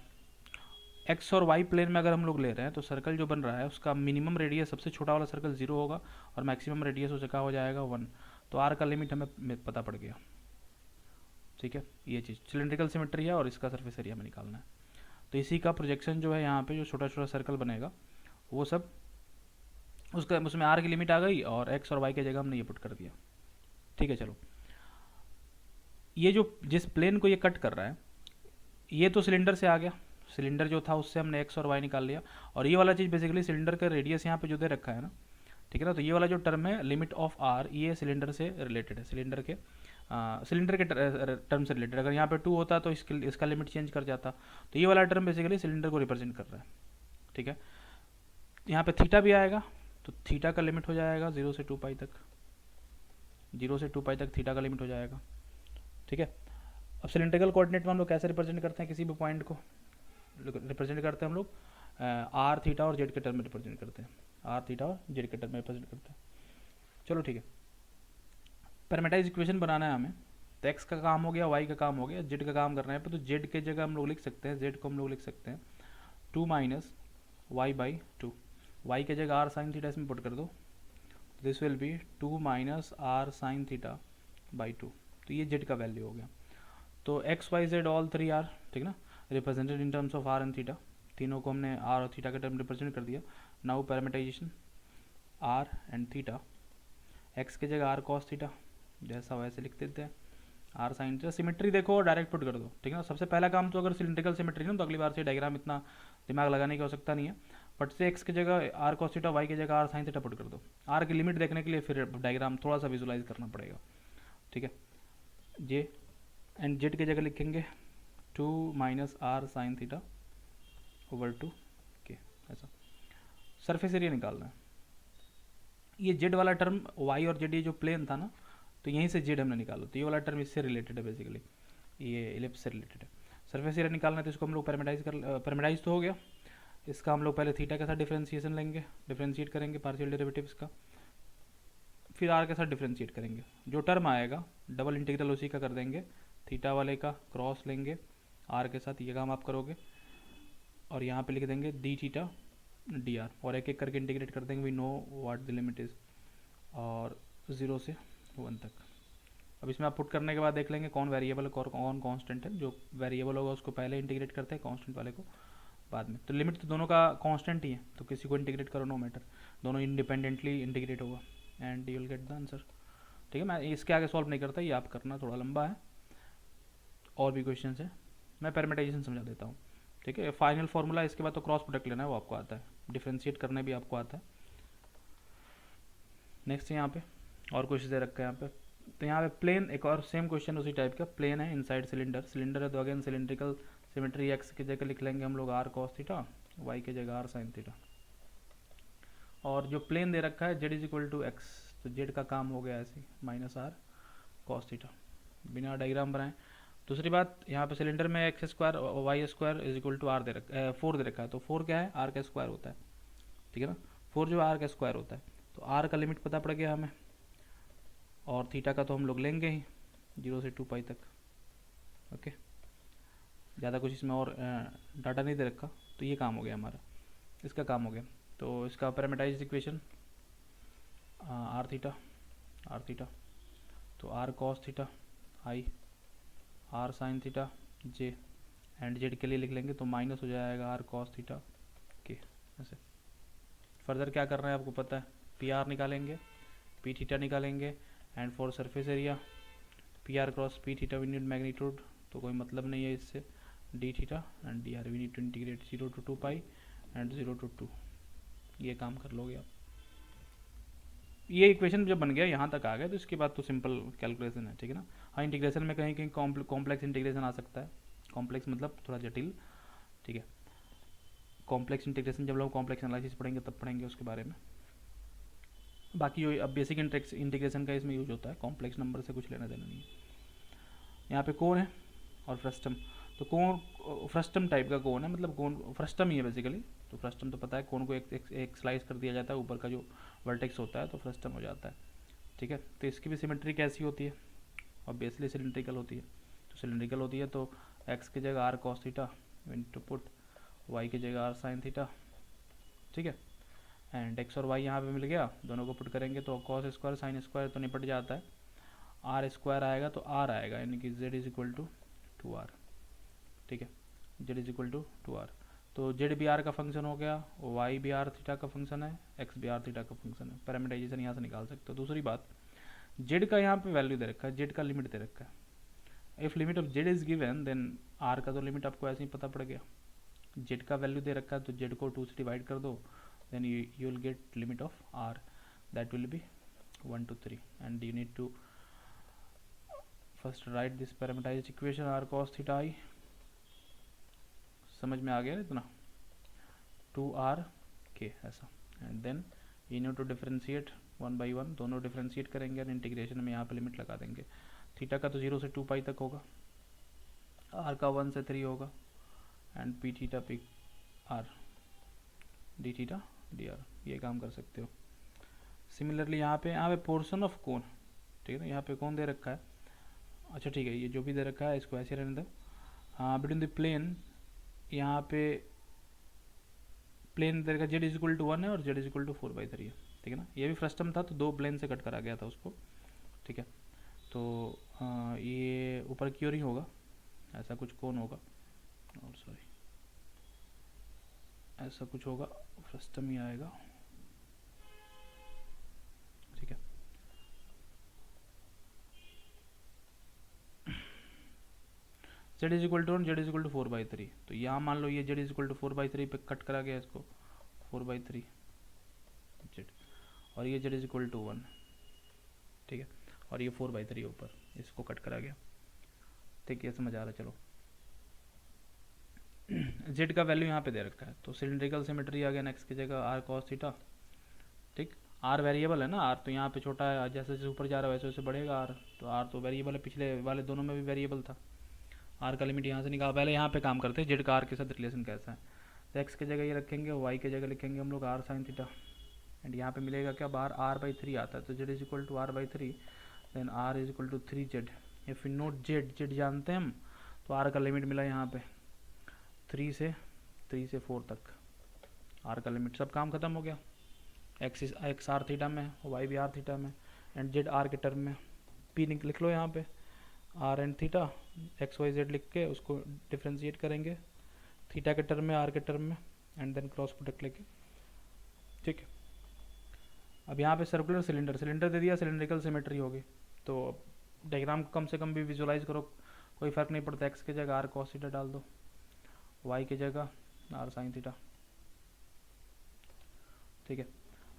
एक्स और वाई प्लेन में अगर हम लोग ले रहे हैं तो सर्कल जो बन रहा है उसका मिनिमम रेडियस, सबसे छोटा वाला सर्कल 0 होगा और मैक्सिमम रेडियस उसका हो जाएगा 1। तो आर का लिमिट हमें पता पड़ गया, ठीक है। ये चीज़ सिलेंड्रिकल सिमेट्री है और इसका सरफेस एरिया में निकालना है। तो इसी का प्रोजेक्शन जो है यहाँ पे जो छोटा छोटा सर्कल बनेगा वो सब उसमें आर की लिमिट आ गई और एक्स और वाई की जगह हमने ये पुट कर दिया, ठीक है। चलो, ये जो जिस प्लेन को ये कट कर रहा है ये तो सिलेंडर से आ गया, सिलेंडर जो था उससे हमने एक्स और वाई निकाल लिया, और ये वाला चीज़ बेसिकली सिलेंडर का रेडियस यहाँ पे जो दे रखा है ना, ठीक है ना। तो ये वाला जो टर्म है लिमिट ऑफ आर, ये सिलेंडर से रिलेटेड है, सिलेंडर के टर्म से रिलेटेड। अगर यहाँ पे 2 होता तो इसका लिमिट चेंज कर जाता। तो ये वाला टर्म बेसिकली सिलेंडर को रिप्रेजेंट कर रहा है, ठीक है। यहाँ पे थीटा भी आएगा, तो थीटा का लिमिट हो जाएगा 0 से 2 पाई तक, 0 से 2 पाई तक थीटा का लिमिट हो जाएगा, ठीक है। अब सिलेंड्रिकल कोऑर्डिनेट में हम लोग कैसे रिप्रेजेंट करते हैं किसी भी पॉइंट को, रिप्रेजेंट करते हैं हम लोग आर थीटा और जेड के टर्म में रिप्रेजेंट करते हैं, आर थीटा और जेड के टर्म में रिप्रेजेंट करते हैं। चलो ठीक है, पैरामीटराइज इक्वेशन बनाना है हमें, तो एक्स का काम हो गया, वाई का काम हो गया, जेड का काम करना है। तो जेड के जगह हम लोग लिख सकते हैं, जेड को हम लोग लिख सकते हैं 2 माइनस वाई बाई 2, वाई के जगह आर साइन थीटा इसमें पुट कर दो, this will be 2 minus r sine theta by 2, तो ये जेड का वैल्यू हो गया। तो x y z all 3 are, ठीक ना, represented in terms of r and theta, तीनों को हमने आर और थीटा के टर्म रिप्रेजेंट कर दिया। Now parametization r and theta, x के जगह आर कॉस थीटा जैसा वैसे लिख देते हैं, आर साइन थीटा, सिमेट्री देखो और डायरेक्ट पुट कर दो, ठीक है ना। सबसे पहला काम तो अगर सिलिंड्रिकल सिमेट्री ना, तो अगली बार से डायग्राम इतना दिमाग लगाने की आवश्यकता नहीं है, बट से एक्स की जगह आर कॉस थीटा, वाई की जगह आर साइन थीटा पुट कर दो। आर की लिमिट देखने के लिए फिर डायग्राम थोड़ा सा विजुलाइज करना पड़ेगा, ठीक है। जे एंड जेड की जगह लिखेंगे 2 minus r sine theta over 2 के, ऐसा। सरफेस एरिया निकालना है, ये जेड वाला टर्म वाई और जेड ये जो प्लेन था ना, तो यहीं से जेड हमने निकाला, तो ये वाला टर्म इससे रिलेटेड है बेसिकली, ये इलिप्स से रिलेटेड है। सरफेस एरिया निकालना है तो इसको हम लोग पैरामीटाइज तो हो गया, इसका हम लोग पहले थीटा के साथ डिफरेंशिएशन लेंगे, डिफरेंशिएट करेंगे पार्शियल डेरिवेटिव्स का, फिर आर के साथ डिफरेंशिएट करेंगे, जो टर्म आएगा डबल इंटीग्रल उसी का कर देंगे, थीटा वाले का क्रॉस लेंगे आर के साथ, ये काम आप करोगे, और यहाँ पे लिख देंगे डी थीटा डी आर, और एक एक करके इंटीग्रेट कर देंगे, we know what the limit is, और 0 से 1 तक। अब इसमें आप पुट करने के बाद देख लेंगे कौन वेरिएबल और कौन कांस्टेंट है, जो वेरिएबल होगा उसको पहले इंटीग्रेट करते हैं, कांस्टेंट वाले को बाद में। तो लिमिट तो दोनों का कांस्टेंट ही है, तो किसी को इंटीग्रेट करो नो मैटर, दोनों इंडिपेंडेंटली इंटीग्रेट होगा and you will get the answer, ठीक है। मैं इसके आगे सॉल्व नहीं करता, ये आप करना, थोड़ा लंबा है, और भी क्वेश्चन है, मैं पैरामीटाइजेशन समझा देता हूँ, ठीक है। फाइनल फार्मूला इसके बाद तो क्रॉस प्रोडक्ट लेना है, वो आपको आता है, डिफ्रेंशिएट करने भी आपको आता है। नेक्स्ट यहाँ पे और क्वेश्चन दे रखा है यहाँ पे, तो यहाँ पे प्लेन, एक और सेम क्वेश्चन उसी टाइप का, प्लेन है इनसाइड सिलेंडर, सिलेंडर है तो अगेन सिलेंड्रिकल सिमेट्री, एक्स की जगह लिख लेंगे हम लोग आर कॉस थीटा, वाई की जगह आर साइन थीटा, और जो प्लेन दे रखा है z is equal to x, तो जेड का काम हो गया ऐसे माइनस आर कॉस थीटा, बिना डायग्राम बनाए। दूसरी बात, यहाँ पे सिलेंडर में x square y square is equal to r दे रखा है, 4 दे रखा है, तो 4 क्या है, आर का स्क्वायर होता है, ठीक है ना, 4 जो आर का स्क्वायर होता है, तो आर का लिमिट पता पड़ गया हमें, और थीटा का तो हम लोग लेंगे ही 0 से 2 पाई तक, ओके। ज़्यादा कुछ इसमें और डाटा नहीं दे रखा, तो ये काम हो गया हमारा, इसका काम हो गया। तो इसका पैरामीटाइज्ड इक्वेशन आर थीटा, तो are cos theta i, r sine theta J, and z के लिए लिख लेंगे तो माइनस हो जाएगा आर कॉस थीटा के, ऐसे। फर्दर क्या करना है आपको पता है, पी आर निकालेंगे, पी थीटा निकालेंगे, and for surface area p r cross p theta we need magnitude, तो कोई मतलब नहीं है इससे, d theta and d r we need to integrate 0 to 2 pi and 0 to 2, ये काम कर लोगे आप। ये इक्वेशन जब बन गया यहाँ तक आ गया, तो इसके बाद तो सिंपल कैलकुलेशन है, ठीक है ना। हाँ, इंटीग्रेशन में कहीं कहीं कॉम्प्लेक्स इंटीग्रेशन आ सकता है, कॉम्प्लेक्स मतलब थोड़ा जटिल, ठीक है। कॉम्प्लेक्स इंटीग्रेशन जब लोग कॉम्प्लेक्स एनालिसिस पढ़ेंगे तब पढ़ेंगे उसके बारे में, बाकी जो अब बेसिक इंटीग्रेशन का इसमें यूज होता है, कॉम्प्लेक्स नंबर से कुछ लेना देना नहीं है। यहाँ पे कोन है और फ्रस्टम, तो कोन फ्रस्टम टाइप का कोन है, मतलब कोन फ्रस्टम ही है बेसिकली, तो फ्रस्टम तो पता है, कोन को एक स्लाइस कर दिया जाता है, ऊपर का जो वर्टेक्स होता है तो फ्रस्टम हो जाता है, ठीक है। तो इसकी भी सिमेट्री कैसी होती है, ऑब्वियसली सिलिंड्रिकल होती है, तो सिलिंड्रिकल होती है तो एक्स की जगह r cos theta into put y की जगह आर साइन थीटा, ठीक है, एंड एक्स और वाई यहाँ पे मिल गया, दोनों को पुट करेंगे तो कॉस स्क्वायर साइन स्क्वायर तो निपट जाता है, आर स्क्वायर आएगा तो आर आएगा, यानी कि Z is equal to 2r, ठीक है, z is equal to 2r, तो जेड भी आर का फंक्शन हो गया, वाई भी आर थीटा का फंक्शन है, एक्स भी आर थीटा का फंक्शन है, पैरामीटाइजेशन यहाँ से निकाल सकते हो। दूसरी बात, जेड का यहाँ पे वैल्यू दे रखा है, जेड का लिमिट दे रखा है, if limit of z is given then r का तो लिमिट आपको ऐसे ही पता पड़ गया, जेड का वैल्यू दे रखा है तो जेड को 2 से डिवाइड कर दो, then you will get limit of r, that will be 1 to 3, and you need to first write this parametized equation r cos theta i, समझ में आ गया इतना, 2r k ऐसा, and then you need to differentiate one by one, दोनों differentiate करेंगे और integration में यहाँ पे लिमिट लगा देंगे। थीटा का तो 0 से 2 पाई तक होगा, आर का 1 से 3 होगा, and P theta P R d theta D R, ये काम कर सकते हो। सिमिलरली यहाँ पे पोर्शन ऑफ कोन, ठीक है ना, यहाँ पे कोन दे रखा है, अच्छा ठीक है, ये जो भी दे रखा है इसको ऐसे रहने दो। हाँ, बिटवीन द प्लेन, यहाँ पे प्लेन दे रखा जेड इज इक्वल टू 1 है और जेड इज इक्वल टू 4/3 है, ठीक है ना। ये भी फ्रस्टम था तो 2 प्लेन से कट करा गया था उसको, ठीक है। तो ये ऊपर की ओर ही होगा, ऐसा कुछ कोन होगा, और सॉरी ऐसा कुछ होगा, फ्रस्टम ही आएगा, ठीक है। Z is equal to 1, z is equal to 4/3, तो यहाँ मान लो ये जेड इज इक्वल टू 4/3 पे कट करा गया इसको, 4/3 जेड, और ये जेड इज इक्वल टू 1, ठीक है, और ये 4/3 ऊपर, इसको कट करा गया, ठीक है, समझ आ रहा है। चलो, जेड का वैल्यू यहाँ पे दे रखा है, तो सिलिंड्रिकल सिमेट्री आ गया नेक्स्ट की जगह आर कॉस थीटा, ठीक। आर वेरिएबल है ना, आर तो यहाँ पे छोटा है, जैसे जैसे ऊपर जा रहा है वैसे वैसे बढ़ेगा आर, तो आर तो वेरिएबल है, पिछले वाले दोनों में भी वेरिएबल था। आर का लिमिट यहाँ से निकाल, पहले यहाँ पे काम करते हैं जेड का आर के साथ रिलेशन कैसा है। तो एक्स की जगह ये रखेंगे, वाई की जगह लिखेंगे हम लोग आर साइन थीटा, एंड यहाँ पे मिलेगा क्या, बाहर r/3 आता है, तो z is equal to r/3, then r is equal to 3z। If you note z, z जानते हैं हम, तो r का लिमिट मिला यहाँ पे 3 से 4 तक, r का लिमिट, सब काम खत्म हो गया। एक्स आर थीटा में, वाई भी आर थीटा में, एंड जेड आर के टर्म में, पी लिख लो यहाँ पे, r and theta, x y z लिख के उसको डिफ्रेंशिएट करेंगे, थीटा के टर्म में, आर के टर्म में, एंड देन क्रॉस प्रोडक्ट लेके, ठीक है। अब यहाँ पे सर्कुलर सिलेंडर, सिलेंडर दे दिया, सिलेंड्रिकल सिमेट्री होगी, तो डायग्राम कम से कम भी विजुलाइज करो, कोई फर्क नहीं पड़ता, एक्स की जगह आर कॉस थीटा डाल दो, वाई की जगह आर साइन थीटा, ठीक है।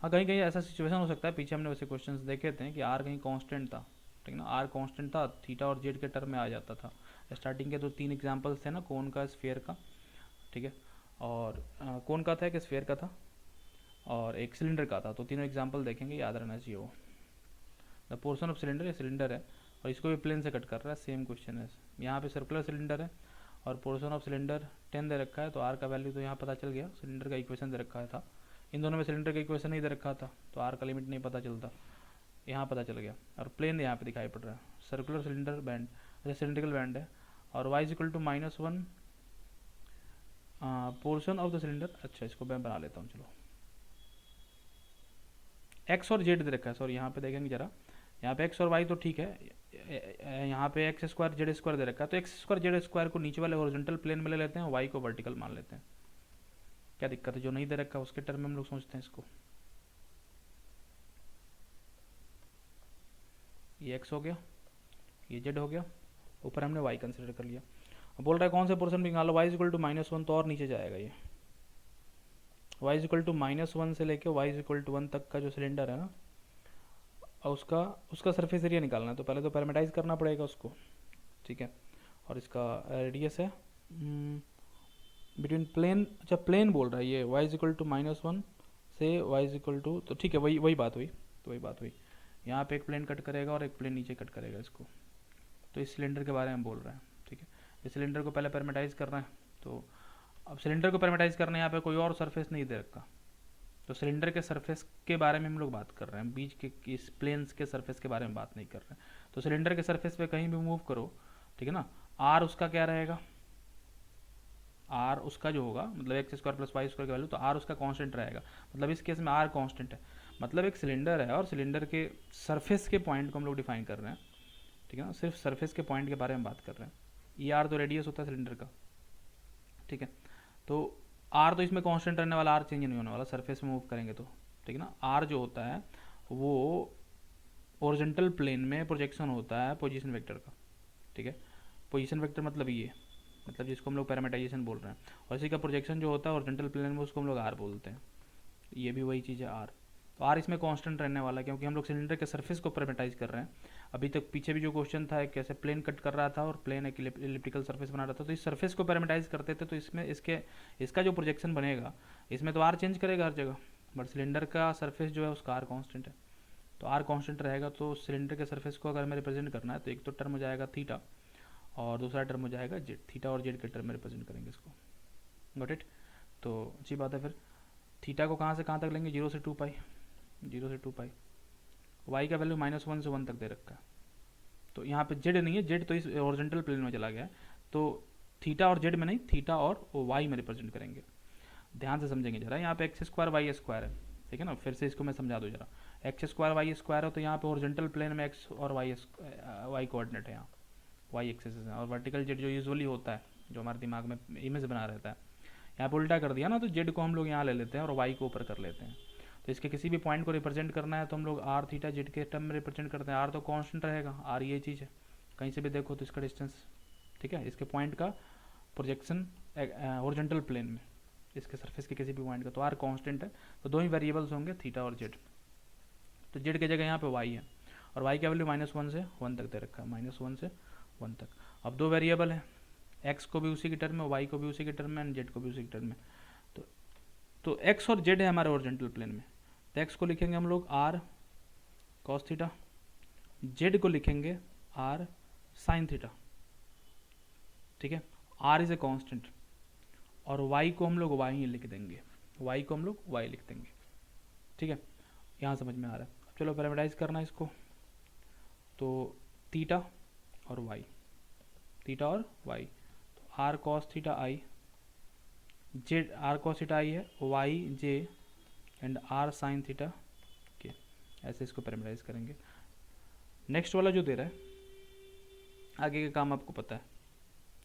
हाँ, कहीं कहीं ऐसा सिचुएशन हो सकता है, पीछे हमने वैसे क्वेश्चंस देखे थे कि आर कहीं कांस्टेंट था, ठीक है ना, आर कांस्टेंट था, थीटा और जेड के टर्म में आ जाता था। स्टार्टिंग के 2-3 एग्जांपल्स थे ना, कोन का, स्फीयर का, ठीक है, और कोन का था, एक स्फीयर का था, और एक सिलेंडर का था, तो तीनों एग्जाम्पल देखेंगे, याद रहना चाहिए वो। द पोर्शन ऑफ सिलेंडर, ये सिलेंडर है और इसको भी प्लेन से कट कर रहा है, सेम क्वेश्चन है। यहाँ पे सर्कुलर सिलेंडर है और पोर्शन ऑफ सिलेंडर 10 दे रखा है, तो आर का वैल्यू तो यहाँ पता चल गया, सिलेंडर का इक्वेशन दे रखा था, इन दोनों में सिलेंडर का इक्वेशन नहीं दे रखा था, तो आर का लिमिट नहीं पता चलता, यहाँ पता चल गया, और प्लेन यहाँ पे दिखाई पड़ रहा है, सर्कुलर सिलेंडर बैंड, अच्छा सिलेंड्रिकल बैंड है, और y equal to -1 portion of the cylinder, अच्छा इसको मैं बना लेता हूँ, चलो, एक्स और जेड दे रखा है, सॉरी यहाँ पे देखेंगे जरा, यहाँ पे एक्स और वाई तो ठीक है, यहाँ पे एक्स स्क्वायर जेड स्क्वायर दे रखा है, तो एक्स स्क्वायर जेड स्क्वायर को नीचे वाले हॉरिजॉन्टल प्लेन में ले लेते हैं, वाई को वर्टिकल मान लेते हैं, क्या दिक्कत है, जो नहीं दे रखा उसके टर्म में हम लोग सोचते हैं इसको। ये एक्स हो गया, ये जेड हो गया, ऊपर हमने वाई कंसिडर कर लिया। अब बोल रहा है कौन से पोर्शन भी निकालो, वाई इक्वल टू -1, तो और नीचे जाएगा ये, y इज इक्वल टू -1 से लेके y इज इक्वल टू 1 तक का जो सिलेंडर है ना, और उसका सरफेस एरिया निकालना है, तो पहले तो पैरामीटाइज करना पड़ेगा उसको, ठीक है, और इसका रेडियस है बिटवीन प्लेन, अच्छा प्लेन बोल रहा है ये, y इज इक्वल टू -1 से y इज इक्वल टू, तो ठीक है, वही बात हुई, तो वही बात हुई, यहाँ पे एक प्लेन कट करेगा और एक प्लेन नीचे कट करेगा इसको, तो इस सिलेंडर के बारे में बोल रहे हैं, ठीक है। इस सिलेंडर को पहले पैरामीटाइज करना है, तो अब सिलेंडर को पैरामीटाइज करना है, यहाँ पे कोई और सरफेस नहीं दे रखा, तो सिलेंडर के सरफेस के बारे में हम लोग बात कर रहे हैं, बीच के इस प्लेन्स के सरफेस के बारे में बात नहीं कर रहे हैं। तो सिलेंडर के सरफेस पे कहीं भी मूव करो, ठीक है ना, आर उसका क्या रहेगा, आर उसका जो होगा, मतलब x square plus y square का वैल्यू, तो आर उसका कांस्टेंट रहेगा, मतलब इस केस में आर कांस्टेंट है, मतलब एक सिलेंडर है और सिलेंडर के सरफेस के पॉइंट को हम लोग डिफाइन कर रहे हैं, ठीक है ना, सिर्फ सरफेस के पॉइंट के बारे में बात कर रहे हैं। ई आर तो रेडियस होता है सिलेंडर का, ठीक है, तो आर तो इसमें कांस्टेंट रहने वाला, आर चेंज नहीं होने वाला, सरफेस में मूव करेंगे तो, ठीक है ना। आर जो होता है वो ओरिजेंटल प्लेन में प्रोजेक्शन होता है पोजीशन वेक्टर का, ठीक है, पोजीशन वेक्टर मतलब ये, मतलब जिसको हम लोग पैरामीटाइजेशन बोल रहे हैं, और इसी का प्रोजेक्शन जो होता है ओरिजेंटल प्लेन में उसको हम लोग आर बोलते हैं, ये भी वही चीज़ है आर। तो आर इसमें कांस्टेंट रहने वाला है, क्योंकि हम लोग सिलेंडर के सरफेस को पैरामीटाइज कर रहे हैं। अभी तक पीछे भी जो क्वेश्चन था कैसे प्लेन कट कर रहा था और प्लेन एक इलिप्टिकल सरफेस बना रहा था, तो इस सरफेस को पैरामीटाइज करते थे, तो इसमें इसका जो प्रोजेक्शन बनेगा इसमें तो आर चेंज करेगा हर जगह, बट सिलेंडर का सरफेस जो है उसका आर कांस्टेंट है, तो आर कांस्टेंट रहेगा। तो सिलेंडर के सरफेस को अगर हमें रिप्रेजेंट करना है तो एक तो टर्म हो जाएगा थीटा और दूसरा टर्म हो जाएगा जेड। थीटा और जेड के टर्म में रिप्रेजेंट करेंगे इसको। Got it? तो अच्छी बात है। फिर थीटा को कहाँ से कहाँ तक लेंगे? 0 से 2 पाई, 0 से 2 पाई। वाई का वैल्यू -1 से 1 तक दे रखा है, तो यहाँ पे जेड नहीं है, जेड तो इस हॉरिजॉन्टल प्लेन में चला गया है, तो थीटा और जेड में नहीं, थीटा और वाई में रिप्रेजेंट करेंगे। ध्यान से समझेंगे जरा, यहाँ पे एक्स स्क्वायर वाई स्क्वायर है, ठीक है ना। फिर से इसको मैं समझा दूँ जरा, एक्स स्क्वायर वाई स्क्वायर है तो यहाँ पे हॉरिजॉन्टल प्लेन में एक्स और वाई कोऑर्डिनेट है, यहाँ वाई एक्सिस है, और वर्टिकल जेड जो यूजुअली होता है, जो हमारे दिमाग में इमेज बना रहता है, यहाँ पे उल्टा कर दिया ना, तो जेड को हम लोग यहाँ ले लेते हैं और वाई को ऊपर कर लेते हैं। तो इसके किसी भी पॉइंट को रिप्रेजेंट करना है तो हम लोग आर थीटा जेड के टर्म में रिप्रेजेंट करते हैं। आर तो कांस्टेंट रहेगा, आर ये चीज़ है, कहीं से भी देखो तो इसका डिस्टेंस, ठीक है, इसके पॉइंट का प्रोजेक्शन हॉरिजॉन्टल प्लेन में, इसके सरफेस के किसी भी पॉइंट का, तो आर कांस्टेंट है। तो दो ही वेरिएबल्स होंगे, थीटा और जेड। तो जेड की जगह यहाँ पे वाई है, और वाई का वैल्यू -1 से 1 तक दे रखा है, -1 से 1 तक। अब दो वेरिएबल है, एक्स को भी उसी की टर्म में, वाई को भी उसी की टर्म में, एंड जेड को भी उसी की टर्म में। तो एक्स और जेड है हमारे ओरिजेंटल प्लेन में, तो एक्स को लिखेंगे हम लोग आर कॉस थीटा, जेड को लिखेंगे आर साइन थीटा, ठीक है। आर इज ए कांस्टेंट, और वाई को हम लोग वाई लिख देंगे, वाई को हम लोग वाई लिख देंगे, ठीक है। यहाँ समझ में आ रहा है? अब चलो पैरामीटराइज करना है इसको, तो थीटा और वाई, थीटा और वाई, तो are cos theta i, z r cos theta i है, y j and r sine theta k, ऐसे इसको पैरामीटराइज करेंगे। नेक्स्ट वाला जो दे रहा है, आगे का काम आपको पता है,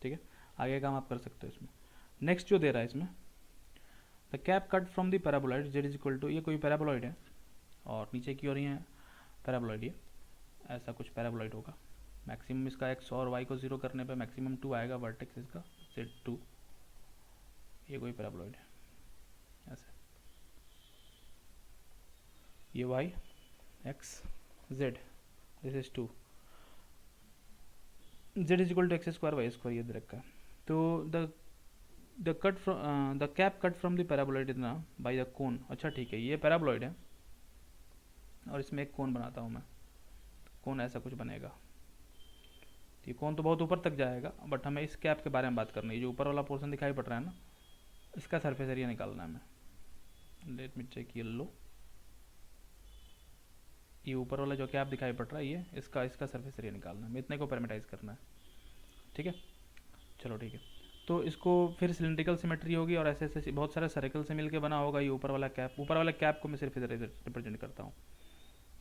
ठीक है, आगे का काम आप कर सकते हो इसमें। नेक्स्ट जो दे रहा है इसमें, the cap cut from the paraboloid z is equal to, ये कोई पैराबोलॉइड है और नीचे की ओर ये पैराबोलॉइड, ये ऐसा कुछ पैराबोलॉइड होगा। मैक्सिमम इसका एक्स और वाई को 0 करने पे मैक्सिमम 2 आएगा, वर्टेक्स इसका Z2, ये कोई पैराबोलॉइड है ऐसे, ये y x z, this is 2, z is equal to x square y square, ये दे रखा है। तो the cap cut from the paraboloid is ना बाय द कोन। अच्छा ठीक है, ये पैराबोलॉइड है और इसमें एक कोन बनाता हूँ मैं, कोन ऐसा कुछ बनेगा। ये कोन तो बहुत ऊपर तक जाएगा, बट हमें इस कैप के बारे में बात करनी है। जो ऊपर वाला पोर्शन दिखाई पड़ रहा है ना, इसका सरफेस एरिया निकालना है हमें। लेट मी चेक, ये लो, ये ऊपर वाला जो कैप दिखाई पड़ रहा है, ये इसका सरफेस एरिया निकालना है, इतने को पैरामीटराइज करना है, ठीक है। चलो ठीक है, तो इसको फिर सिलिंड्रिकल सिमेट्री होगी और ऐसे ऐसे बहुत सारे सर्कल से मिलके बना होगा ये ऊपर वाला कैप। ऊपर वाला कैप को मैं सिर्फ इधर रिप्रेजेंट करता हूँ,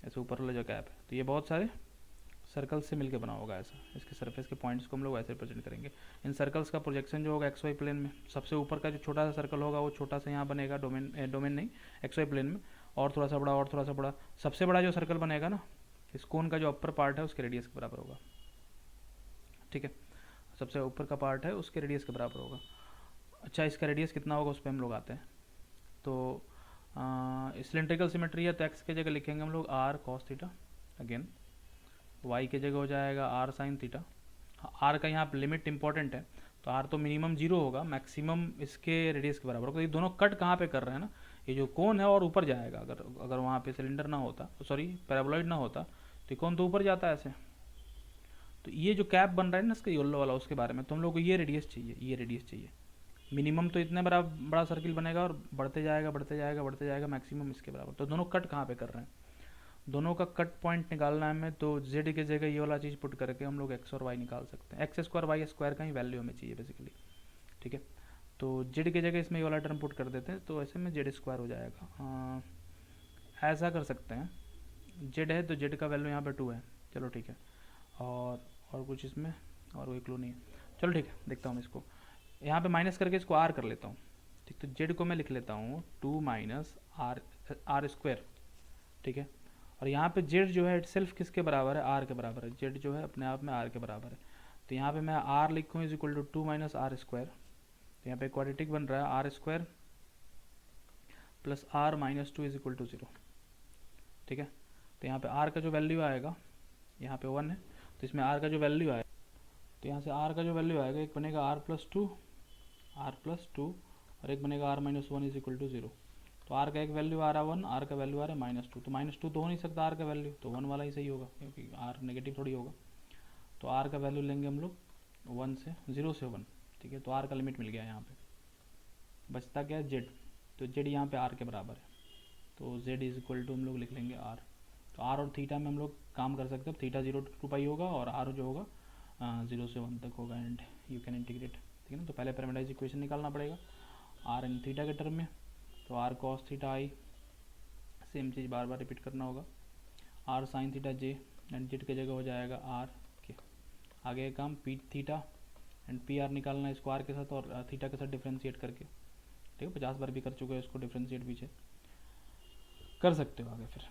ऐसे ऊपर वाला जो कैप है, तो ये बहुत सारे सर्कल से मिलके बना होगा ऐसा। इसके सरफेस के पॉइंट्स को हम लोग ऐसे रिप्रेजेंट करेंगे। इन सर्कल्स का प्रोजेक्शन जो होगा XY प्लेन में, सबसे ऊपर का जो छोटा सा सर्कल होगा वो छोटा सा यहाँ बनेगा डोमेन नहीं, XY प्लेन में, और थोड़ा सा बड़ा और थोड़ा सा बड़ा। सबसे बड़ा जो सर्कल बनेगा ना, इस कोन का जो अपर पार्ट है उसके रेडियस के बराबर होगा, ठीक है। सबसे ऊपर का पार्ट है उसके रेडियस के बराबर होगा। अच्छा, इसका रेडियस कितना होगा उस पर हम लोग आते हैं। तो सिलिंड्रिकल सिमेट्री है तो एक्स की जगह लिखेंगे हम लोग r cos theta, again y की जगह हो जाएगा आर साइन थीटा। आर का यहाँ लिमिट इंपॉर्टेंट है, तो आर तो मिनिमम 0 होगा, मैक्सिमम इसके रेडियस के बराबर होगा। ये दोनों कट कहाँ पे कर रहे हैं ना, ये जो कोन है और ऊपर जाएगा। अगर वहाँ पे सिलेंडर ना होता, सॉरी पैराबोलॉइड ना होता, तो ये कोन तो ऊपर जाता है ऐसे। तो ये जो कैप बन रहा है ना इसका येलो वाला, उसके बारे में तो हम लोग को ये रेडियस चाहिए, ये रेडियस चाहिए। मिनिमम तो इतने बड़ा सर्किल बनेगा और बढ़ते जाएगा बढ़ते जाएगा बढ़ते जाएगा मैक्सिमम इसके बराबर। तो दोनों कट कहाँ पे कर रहे हैं, दोनों का कट पॉइंट निकालना है हमें। तो जेड की जगह ये वाला चीज़ पुट करके हम लोग एक्स और वाई निकाल सकते हैं। एक्स स्क्वायर वाई स्क्वायर का ही वैल्यू हमें चाहिए बेसिकली, ठीक है। तो जेड की जगह इसमें ये वाला टर्म पुट कर देते हैं, तो ऐसे में जेड स्क्वायर हो जाएगा। ऐसा कर सकते हैं, जेड है तो जेड का वैल्यू यहाँ पे 2 है, चलो ठीक है। और कुछ इसमें और कोई क्लू नहीं है, चलो ठीक है, देखता हूँ मैं इसको यहाँ पे माइनस करके इसको आर कर लेता हूँ, ठीक। तो जेड को मैं लिख लेता हूँ 2 माइनस आर स्क्वायर, ठीक है। और यहाँ पे जेड जो है इटसेल्फ किसके बराबर है, आर के बराबर है। जेड जो है अपने आप में आर के बराबर है, तो यहाँ पे मैं आर लिखूँ is equal to 2 minus r square. तो यहाँ पे क्वाड्रेटिक बन रहा है, r square plus r minus 2 is equal to 0, ठीक है। तो यहाँ पे आर का जो वैल्यू आएगा, यहाँ पे 1 है, तो इसमें आर का जो वैल्यू आएगा, तो यहाँ से आर का जो वैल्यू आएगा एक बनेगा आर प्लस टू, और एक बनेगा r minus one is equal to zero. तो आर का एक वैल्यू आ रहा है वन, आर का वैल्यू आ रहा है माइनस टू, तो माइनस टू तो हो नहीं सकता आर का वैल्यू, तो वन वाला ही सही होगा क्योंकि आर नेगेटिव थोड़ी होगा। तो आर का वैल्यू लेंगे हम लोग वन से, जीरो से वन, ठीक है। तो आर का लिमिट मिल गया यहाँ पे, बचता क्या है जेड, तो जेड यहाँ पे आर के बराबर है, तो जेड इज इक्वल टू हम लोग लिख लेंगे आर। तो आर और थीटा में हम लोग काम कर सकते हैं, थीटा जीरो टू पाई होगा और आर जो होगा जीरो से वन तक होगा, एंड यू कैन इंटीग्रेट, ठीक है ना। तो पहले पैरामीटराइज इक्वेशन निकालना पड़ेगा आर इन थीटा के टर्म में, तो are cos theta I, same चीज़ बार बार रिपीट करना होगा, R sine theta J, and Z की जगह हो जाएगा आर के। आगे काम P theta and P R निकालना है इसको आर के साथ और थीटा के साथ डिफ्रेंशिएट करके, ठीक है। 50 बार भी कर चुके हैं इसको डिफ्रेंशिएट, पीछे कर सकते हो आगे फिर।